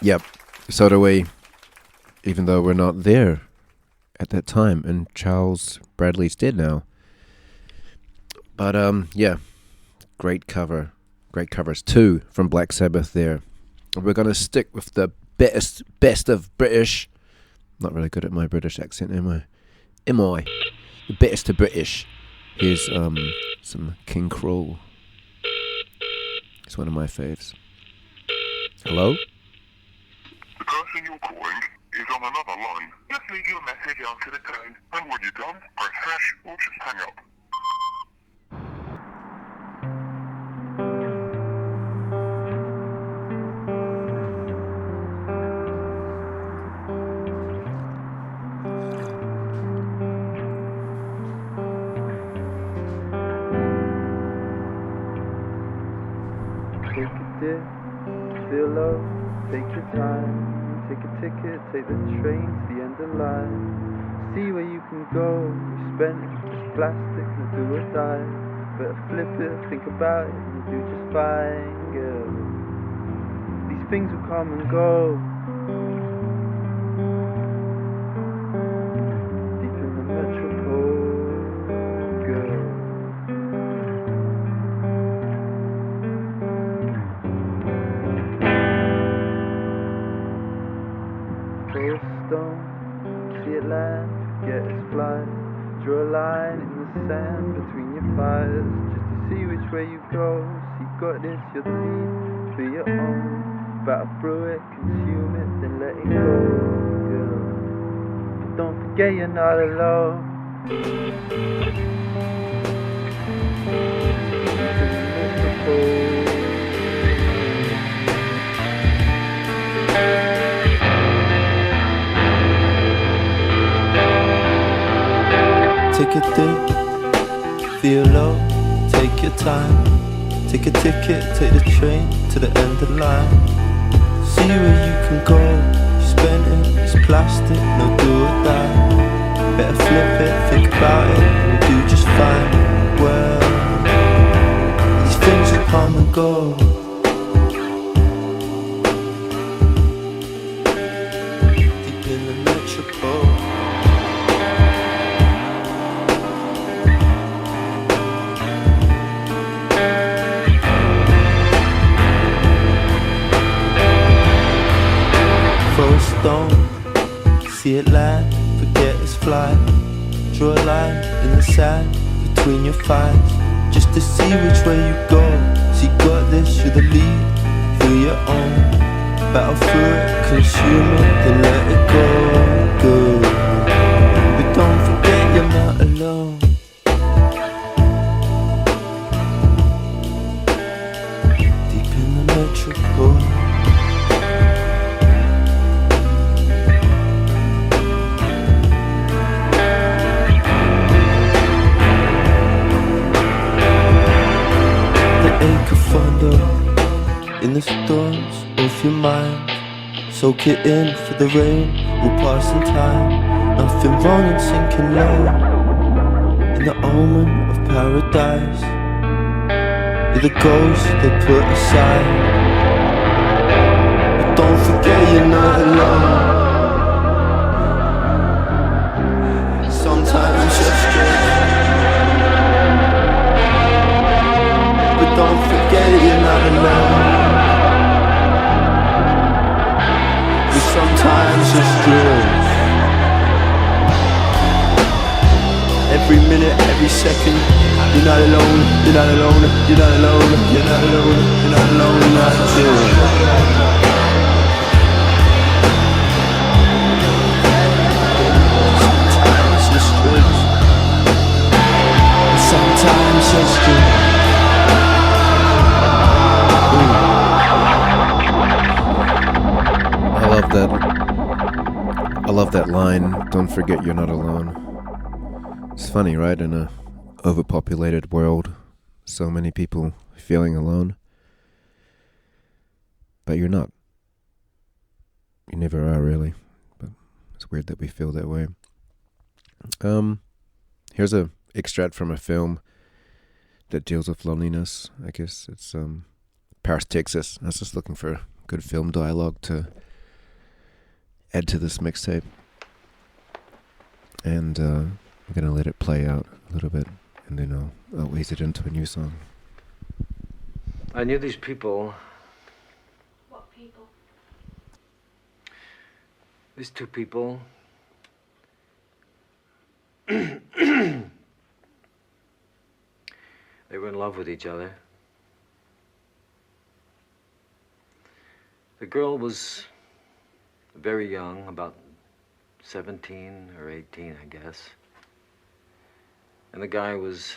[SPEAKER 1] Yep. So do we, even though we're not there at that time, and Charles Bradley's dead now. But yeah, great cover. Great covers too from Black Sabbath there. We're going to stick with the best of British. Not really good at my British accent, am I? Am I? The best of British. Here's some King Cruel. It's one of my faves. Hello?
[SPEAKER 12] The person you're calling is on another line. Just leave your message after the tone, and when you're done, press hash or just hang up.
[SPEAKER 6] Take a dip, feel low, take your time. Take a ticket, take the train to the end of line. See where you can go, you spent it, it's plastic, no do or die. Better flip it, think about it, you'll do just fine, girl. These things will come and go. Deep in the metropole, girl. Throw a stone, see it land, forget its flight. Draw a line in the sand between your fires, just to see which way you go. So you got this, you're the lead, for your own. Battle through it, consume it, then let it go, girl. But don't forget you're not alone. Take a dip, feel low, take your time. Take a ticket, take the train to the end of the line. See where you can go, you spent it, it's plastic, no do or die. Better flip it, think about it, and you'll do just fine. Well, these things will come and go. Deep in the metropole. stone. See it land, forget it's flight. Draw a line in the sand between your thighs, just to see which way you go. See, got this, you're the lead, feel your own. Battle through it, consume it, then let it go. Good, but don't forget you're not alone. Deep in the metropole. In the storms of your mind, soak it in for the rain will pass in time. Nothing wrong in sinking low in the omen of paradise. You're the ghost they put aside, but don't forget you're not alone. Sometimes it's just but don't forget you're not alone. We sometimes just drift. Every minute, every second. You're not alone, you're not alone, you're not alone, you're not alone, you're not alone, you're not alone. Sometimes just drift. Sometimes just drift.
[SPEAKER 1] I love that line, don't forget you're not alone. It's funny, right? In a overpopulated world, so many people feeling alone. But you're not. You never are, really. But it's weird that we feel that way. Here's a extract from a film that deals with loneliness. I guess it's Paris, Texas. I was just looking for good film dialogue to add to this mixtape, and I'm gonna let it play out a little bit, and then I'll ease it into a new song.
[SPEAKER 13] I knew these people.
[SPEAKER 4] What people?
[SPEAKER 13] These two people. They were in love with each other. The girl was very young, about 17 or 18, I guess. And the guy was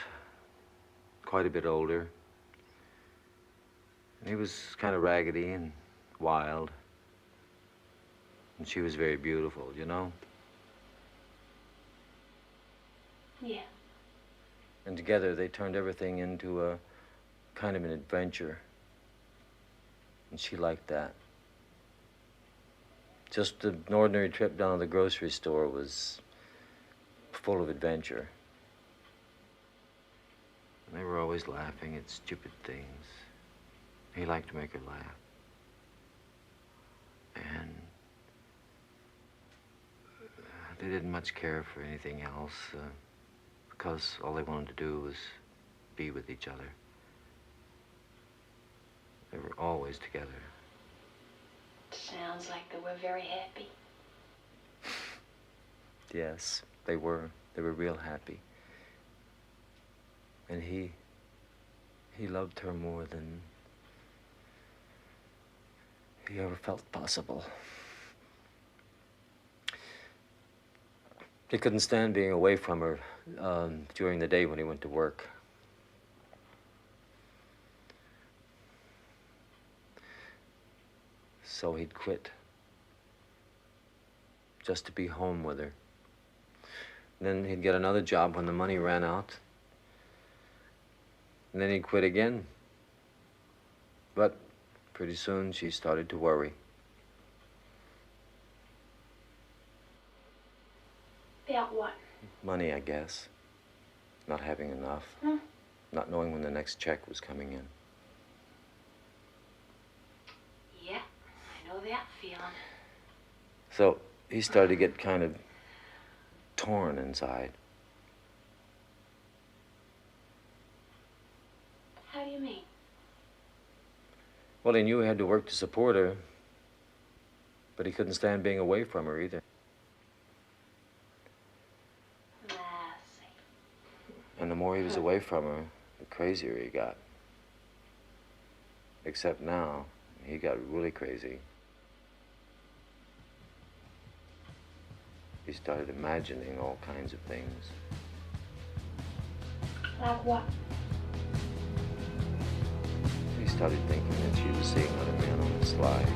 [SPEAKER 13] quite a bit older. And he was kind of raggedy and wild. And she was very beautiful, you know?
[SPEAKER 4] Yeah.
[SPEAKER 13] And together they turned everything into a kind of an adventure. And she liked that. Just an ordinary trip down to the grocery store was full of adventure. And they were always laughing at stupid things. He liked to make her laugh. And they didn't much care for anything else because all they wanted to do was be with each other. They were always together.
[SPEAKER 4] Sounds like they were very happy.
[SPEAKER 13] Yes, they were. They were real happy. And he loved her more than he ever felt possible. He couldn't stand being away from her during the day when he went to work. So he'd quit just to be home with her. And then he'd get another job when the money ran out. And then he'd quit again. But pretty soon she started to worry.
[SPEAKER 4] About what?
[SPEAKER 13] Money, I guess. Not having enough.
[SPEAKER 4] Huh?
[SPEAKER 13] Not knowing when the next check was coming in.
[SPEAKER 4] Yeah, I know that feeling.
[SPEAKER 13] So he started to get kind of torn inside.
[SPEAKER 4] How do you mean?
[SPEAKER 13] Well, he knew he had to work to support her. But he couldn't stand being away from her either. And the more he was away from her, the crazier he got. Except now, he got really crazy. He started imagining all kinds of things.
[SPEAKER 4] Like what?
[SPEAKER 13] He started thinking that she was seeing other men on the slide.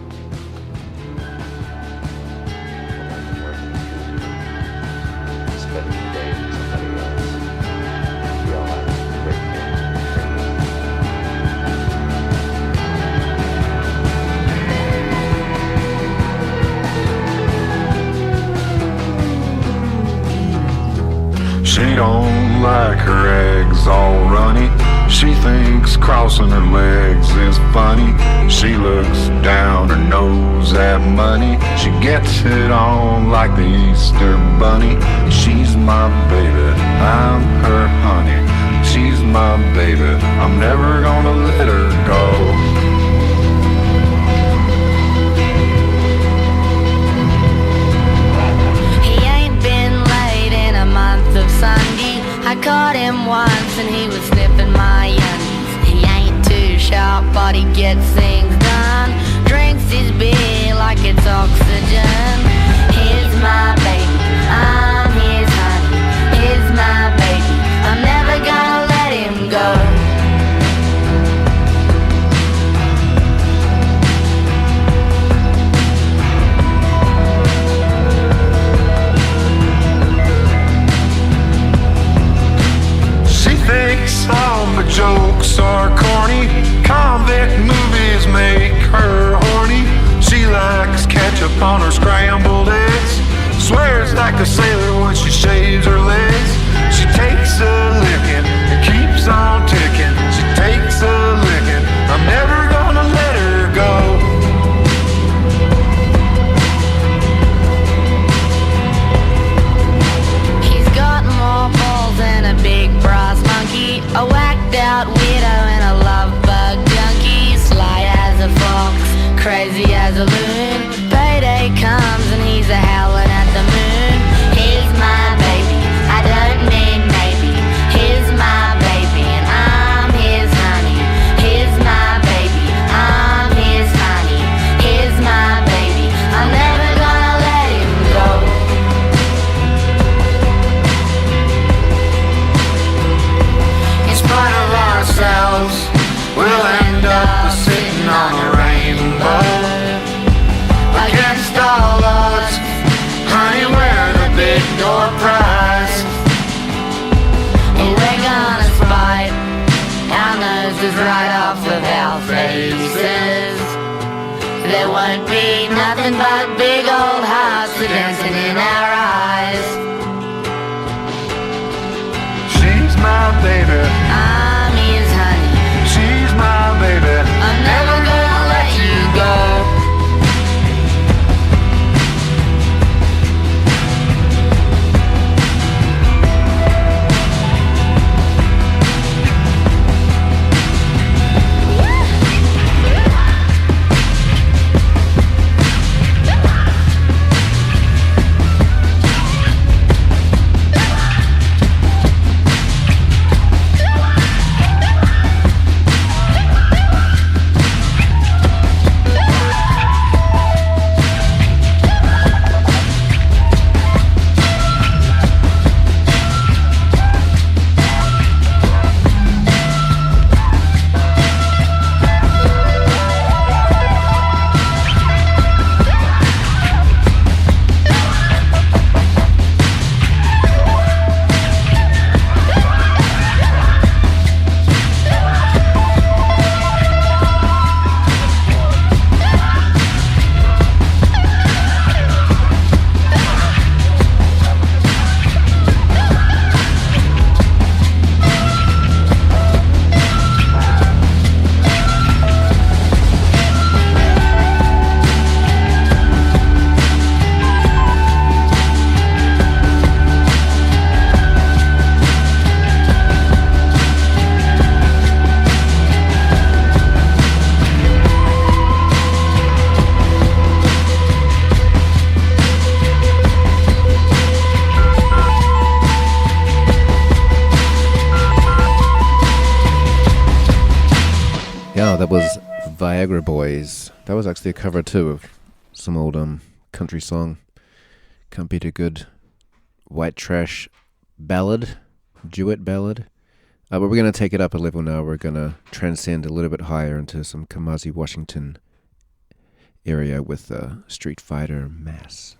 [SPEAKER 13] Spending the day with somebody else. We all have great things.
[SPEAKER 3] She don't like her eggs all runny. She thinks crossing her legs is funny. She looks down her nose at money. She gets it on like the Easter bunny. She's my baby, I'm her honey. She's my baby, I'm never gonna let her go.
[SPEAKER 4] Sunday, I caught him once and he was sniffing my undies. He ain't too sharp, but he gets things done. Drinks his beer like it's oxygen. Here's my baby, I'm his honey. Here's my baby, I'm never gonna let him go.
[SPEAKER 3] Thinks all the jokes are corny. Convict movies make her horny. She likes ketchup on her scrambled eggs. Swears like a sailor when she shaves her legs. She takes a licking and keeps on ticking. She takes a licking, I'm never gonna let her go.
[SPEAKER 4] He's got more balls than a big brass monkey, a whacked out widow and a love bug junkie. Sly as a fox, crazy as a loon. Payday comes and he's a howling at the moon. He's my baby, I don't mean maybe. He's my baby and I'm his honey. He's my baby, I'm his honey. He's my baby, I'm never gonna let him go. In spite of ourselves, we'll end up sitting on a rainbow. Against all odds, honey, we're the big door prize. And we're gonna spite our noses right off of our faces. There won't be nothing but big old hearts dancing in our eyes.
[SPEAKER 3] She's my baby,
[SPEAKER 4] I'm his honey.
[SPEAKER 3] she's my baby,
[SPEAKER 4] I'm never gonna let you go.
[SPEAKER 1] Viagra Boys. That was actually a cover too of some old country song. Can't beat a good white trash ballad, duet ballad. But we're going to take it up a level now. We're going to transcend a little bit higher into some Kamasi Washington area with Street Fighter Mass.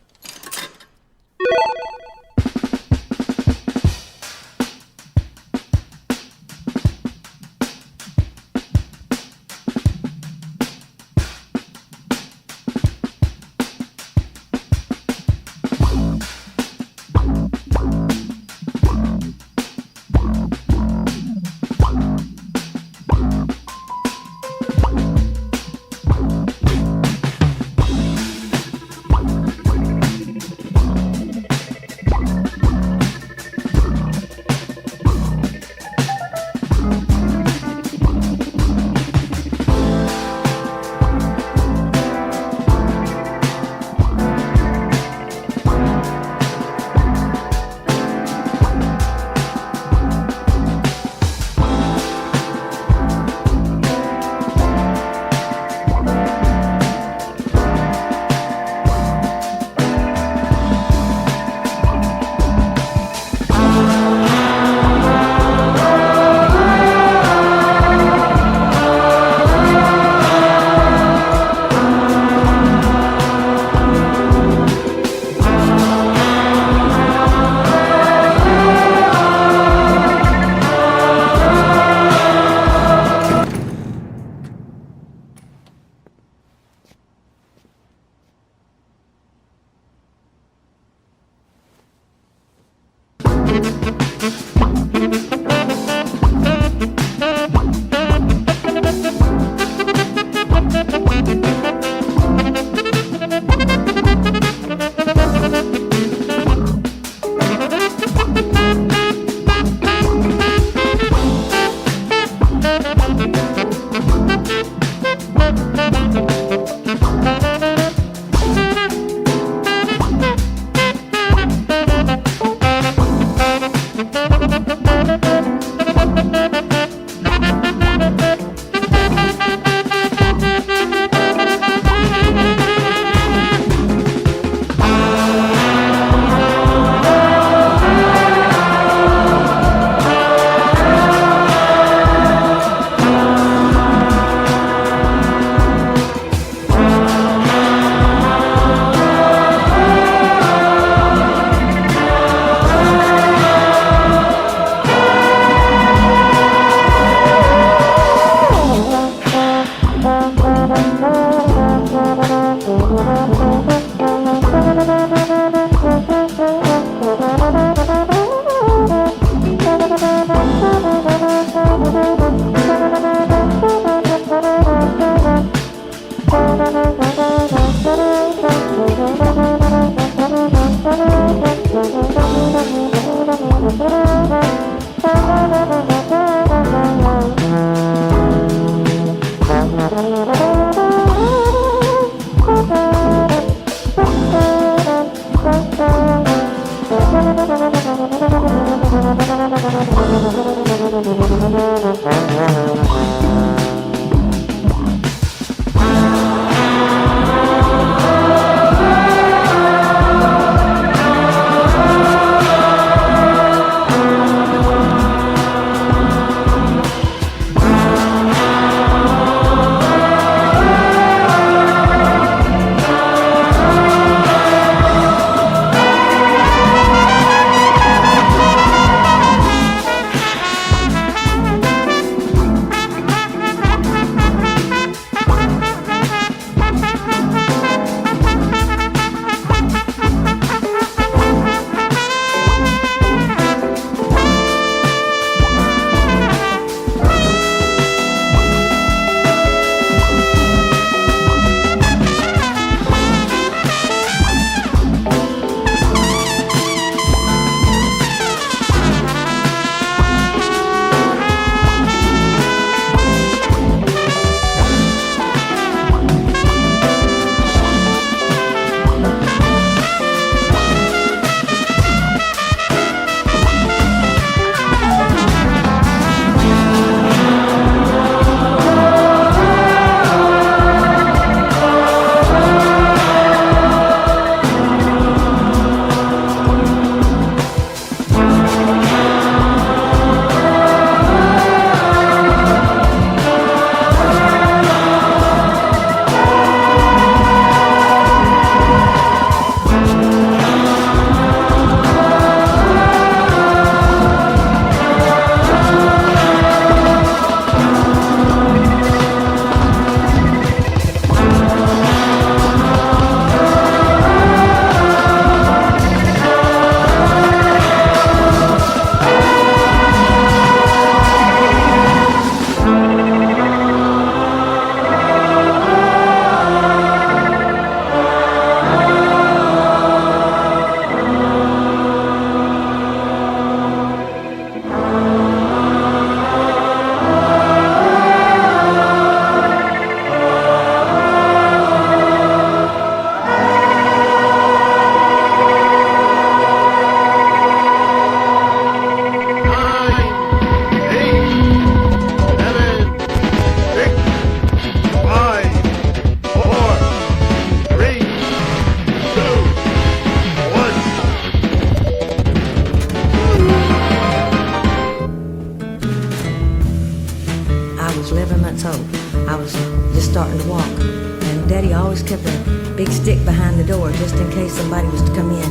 [SPEAKER 14] always kept a big stick behind the door just in case somebody was to come in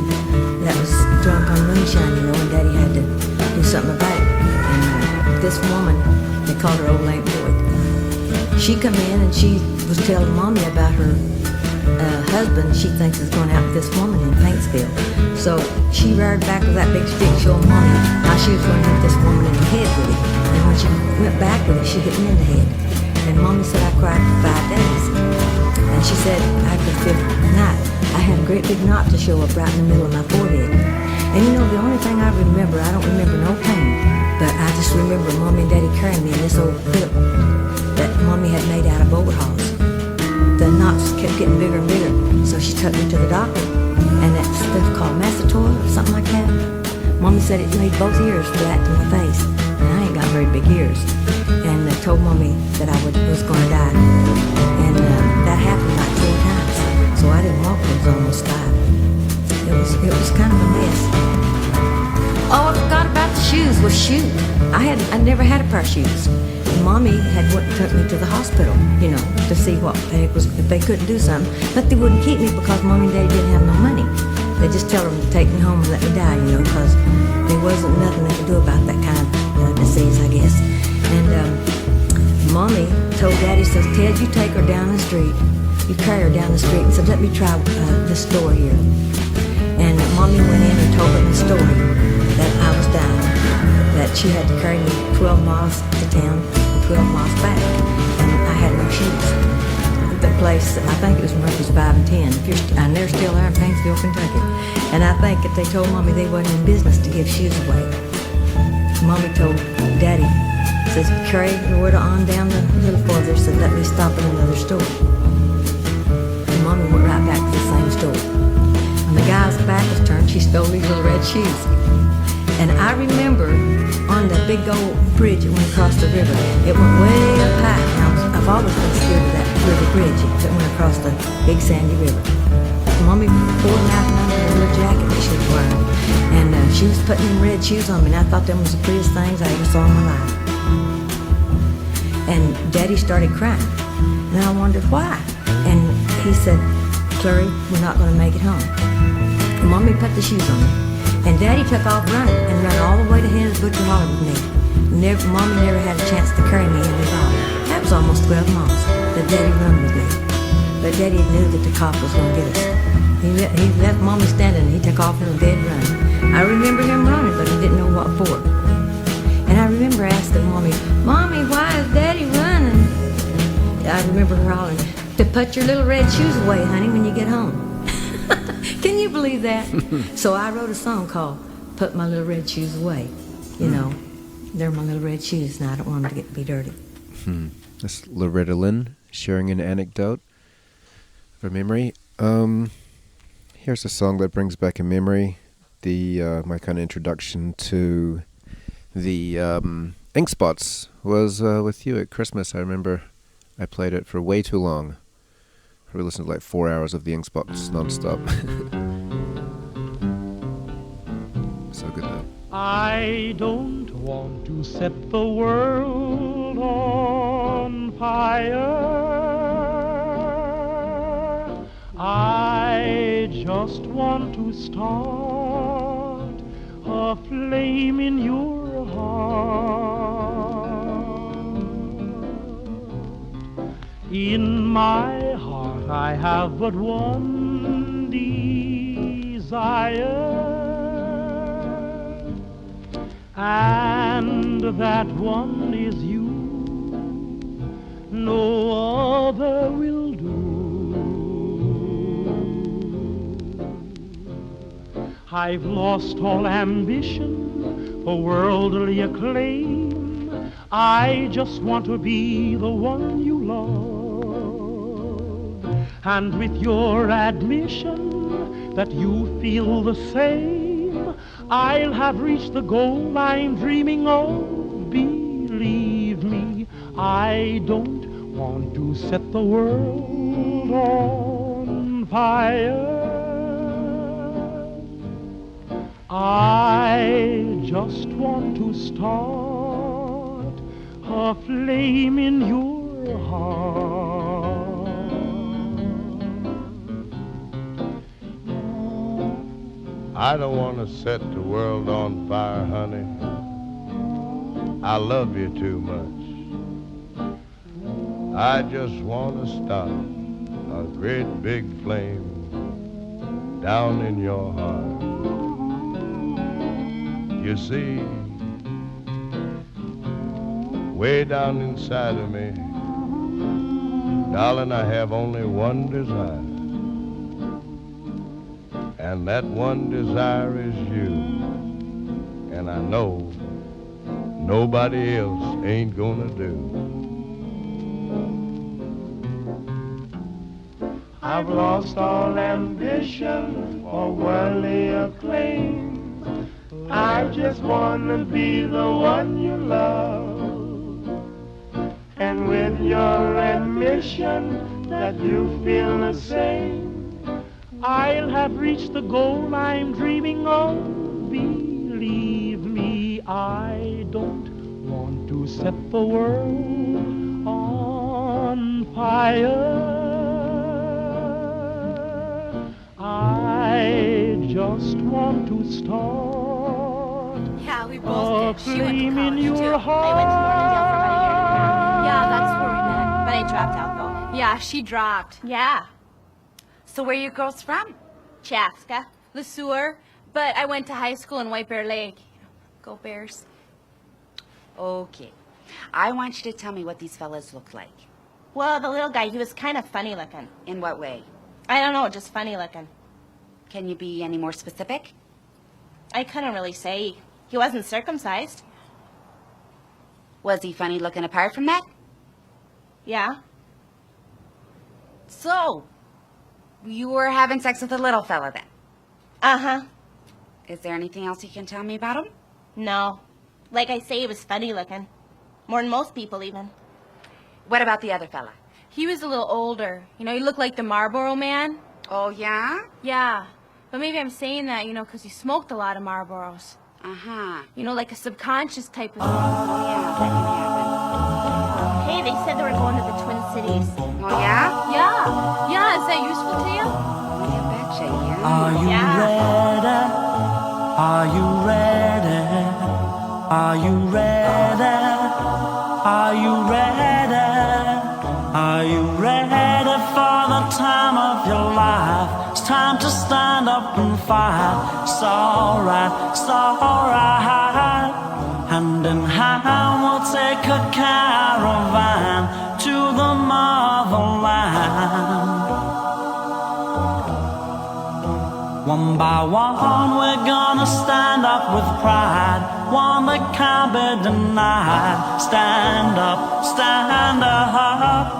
[SPEAKER 14] that was drunk on moonshine, you know, and Daddy had to do something about it. And this woman, they called her Old Lame Boy. She come in and she was telling Mommy about her husband she thinks is going out with this woman in Paintsville. So she reared back with that big stick showing Mommy how she was going to hit this woman in the head with it. And when she went back with it, she hit me in the head. And Mommy said I cried for 5 days. And she said after the 5th night, I had a great big knot to show up right in the middle of my forehead. And you know, the only thing I remember, I don't remember no pain, but I just remember Mommy and Daddy carrying me in this old whip that Mommy had made out of overhauls. The knots kept getting bigger and bigger, so she took me to the doctor, and that's called Macetor or something like that. Mommy said it made both ears flat to my face, and I ain't got very big ears. And they told Mommy that I was going to die, and that happened like 4 times. So I didn't walk till I was almost 5. It was kind of a mess. Oh, I forgot about the shoes. Well, shoot, I never had a pair of shoes. Mommy had took me to the hospital, you know, to see what it was, if they couldn't do something. But they wouldn't keep me because Mommy and Daddy didn't have no money. They just tell them to take me home and let me die, you know, because there wasn't nothing they could do about that kind of disease, I guess. And Mommy told Daddy, says, Ted, you take her down the street. You carry her down the street and said, let me try this store here. And Mommy went in and told them the story that I was dying, that she had to carry me 12 miles to town and 12 miles back, and I had no shoes. The place, I think it was Murphy's 5 and 10, and they're still there in Paintsville, Kentucky. And I think if they told Mommy they wasn't in business to give shoes away. Mommy told Daddy, says, carry Loretta on down the little further, said, let me stop at another store. And Mommy went right back to the same store. When the guy's back was turned, she stole these little red shoes. And I remember on the big old bridge that went across the river, it went way up high. And I've always been scared of that river bridge that went across the big sandy river. Mommy poured out under her little jacket that she was wearing. And she was putting them red shoes on me, and I thought them was the prettiest things I ever saw in my life. And Daddy started crying. And I wondered why. And he said, Clary, we're not going to make it home. And Mommy put the shoes on me. And Daddy took off running and ran all the way to Henn's Butcher Holler with me. Mommy never had a chance to carry me in his arms. That was almost 12 miles that Daddy run with me. But Daddy knew that the cop was going to get us. He left Mommy standing and he took off in a dead run. I remember him running, but he didn't know what for. And I remember asking Mommy, Mommy, why is Daddy running? I remember her hollering, to put your little red shoes away, honey, when you get home. Can you believe that? So I wrote a song called Put My Little Red Shoes Away. You know, they're my little red shoes, and I don't want them to be dirty.
[SPEAKER 1] That's Loretta Lynn sharing an anecdote of her memory. Here's a song that brings back a memory. My kind of introduction to the Ink Spots was with you at Christmas. I remember I played it for way too long. We listened to like 4 hours of the Ink Spots non-stop. So good though.
[SPEAKER 15] I don't want to set the world on fire. I just want to start a flame in your heart. In my heart I have but one desire, and that one is you. No other will do. I've lost all ambition for worldly acclaim. I just want to be the one you love. And with your admission that you feel the same, I'll have reached the goal I'm dreaming of. Believe me, I don't want to set the world on fire. I just want to start a flame in your heart.
[SPEAKER 16] I don't want to set the world on fire, honey. I love you too much. I just want to start a great big flame down in your heart. You see, way down inside of me, darling, I have only one desire. And that one desire is you. And I know nobody else ain't gonna do.
[SPEAKER 15] I've lost all ambition or worldly acclaim. I just wanna be the one you love. And with your admission that you feel the same, I'll have reached the goal I'm dreaming of. Believe me, I don't want to set the world on fire. I just want to start
[SPEAKER 17] Yeah, we both did. She went to
[SPEAKER 15] flame in
[SPEAKER 17] college,
[SPEAKER 15] your
[SPEAKER 17] too. I went to Morningdale for about a year and a half. Yeah, that's where we met. But I dropped out, though. Yeah, she dropped. Yeah. So where are you girls from? Chaska, Le Sueur. But I went to high school in White Bear Lake. Go Bears.
[SPEAKER 18] Okay. I want you to tell me what these fellas look like.
[SPEAKER 17] Well, the little guy, he was kind of funny looking.
[SPEAKER 18] In what way?
[SPEAKER 17] I don't know, just funny looking.
[SPEAKER 18] Can you be any more specific?
[SPEAKER 17] I couldn't really say. He wasn't circumcised.
[SPEAKER 18] Was he funny looking apart from that?
[SPEAKER 17] Yeah.
[SPEAKER 18] So, you were having sex with a little fella then?
[SPEAKER 17] Uh-huh.
[SPEAKER 18] Is there anything else you can tell me about him?
[SPEAKER 17] No. Like I say, he was funny looking. More than most people, even.
[SPEAKER 18] What about the other fella?
[SPEAKER 17] He was a little older. You know, he looked like the Marlboro Man.
[SPEAKER 18] Oh, yeah?
[SPEAKER 17] Yeah. But maybe I'm saying that, you know, because he smoked a lot of Marlboros.
[SPEAKER 18] Uh-huh.
[SPEAKER 17] You know, like a subconscious type of...
[SPEAKER 18] Oh, yeah, that can happen.
[SPEAKER 17] Hey, they said they were going to the Twin Cities.
[SPEAKER 18] Oh, yeah?
[SPEAKER 17] Yeah. Yeah, is that useful to you?
[SPEAKER 18] Oh, you betcha, yeah.
[SPEAKER 3] Are you ready? Are you ready? Are you ready? Are you ready? Are you ready for the time of your life? It's time to stand up and fight. It's alright, it's alright. Hand in hand we'll take a caravan to the motherland. One by one we're gonna stand up with pride, one that can't be denied. Stand up, stand up.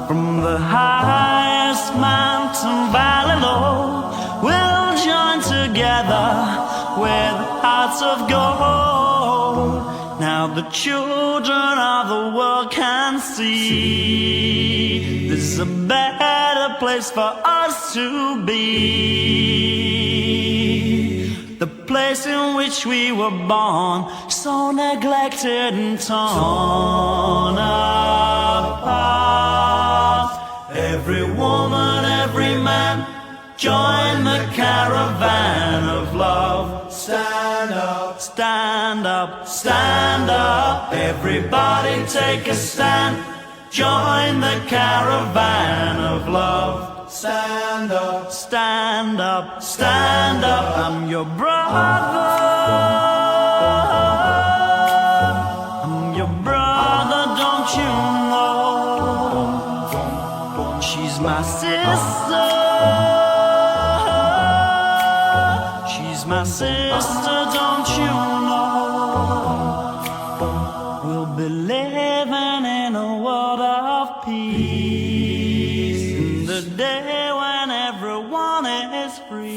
[SPEAKER 3] From the highest mountain valley low, we'll join together with hearts of gold. Now the children of the world can see this is a better place for us to be. The place in which we were born, so neglected and torn apart. Every woman, every man, join the caravan of love. Stand up, stand up, stand up. Everybody take a stand. Join the caravan of love. Stand up, stand up, stand up. I'm your brother. I'm your brother, don't you know? She's my sister. She's my sister, don't you know? We'll be living in a world of peace, in the day when everyone is free.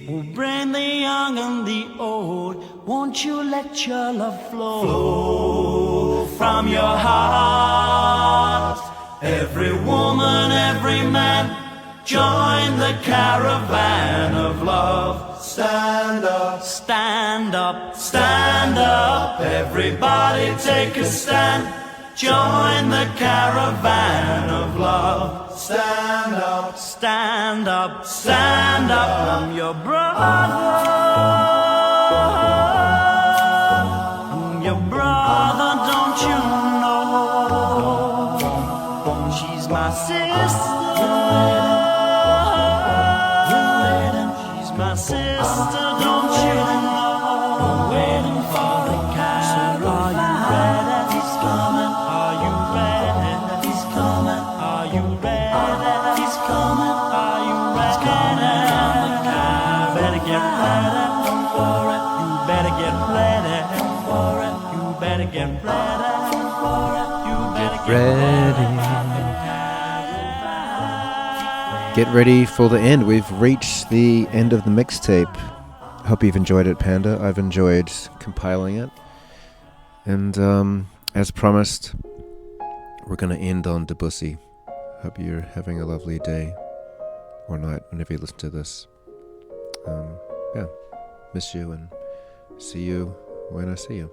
[SPEAKER 3] We'll bring the young and the old. Won't you let your love flow from your heart? Every woman, every man, join the caravan of love. Stand up, stand up, stand up. Everybody take a stand. Join the caravan of love. Stand up, shout, stand up, I'm your brother. I'm your brother, don't you know? She's my sister. She's my sister, don't you know? Waiting for the caravan. Are you ready? He's coming. Are you ready? He's coming. Are you ready? He's coming. Are you ready? You better get ready for it. You better get ready for it. You better get ready for it. You better get ready.
[SPEAKER 1] Get ready for the end. We've reached the end of the mixtape. Hope you've enjoyed it, Panda. I've enjoyed compiling it. And as promised, we're going to end on Debussy. Hope you're having a lovely day or night whenever you listen to this. Yeah, miss you and see you when I see you.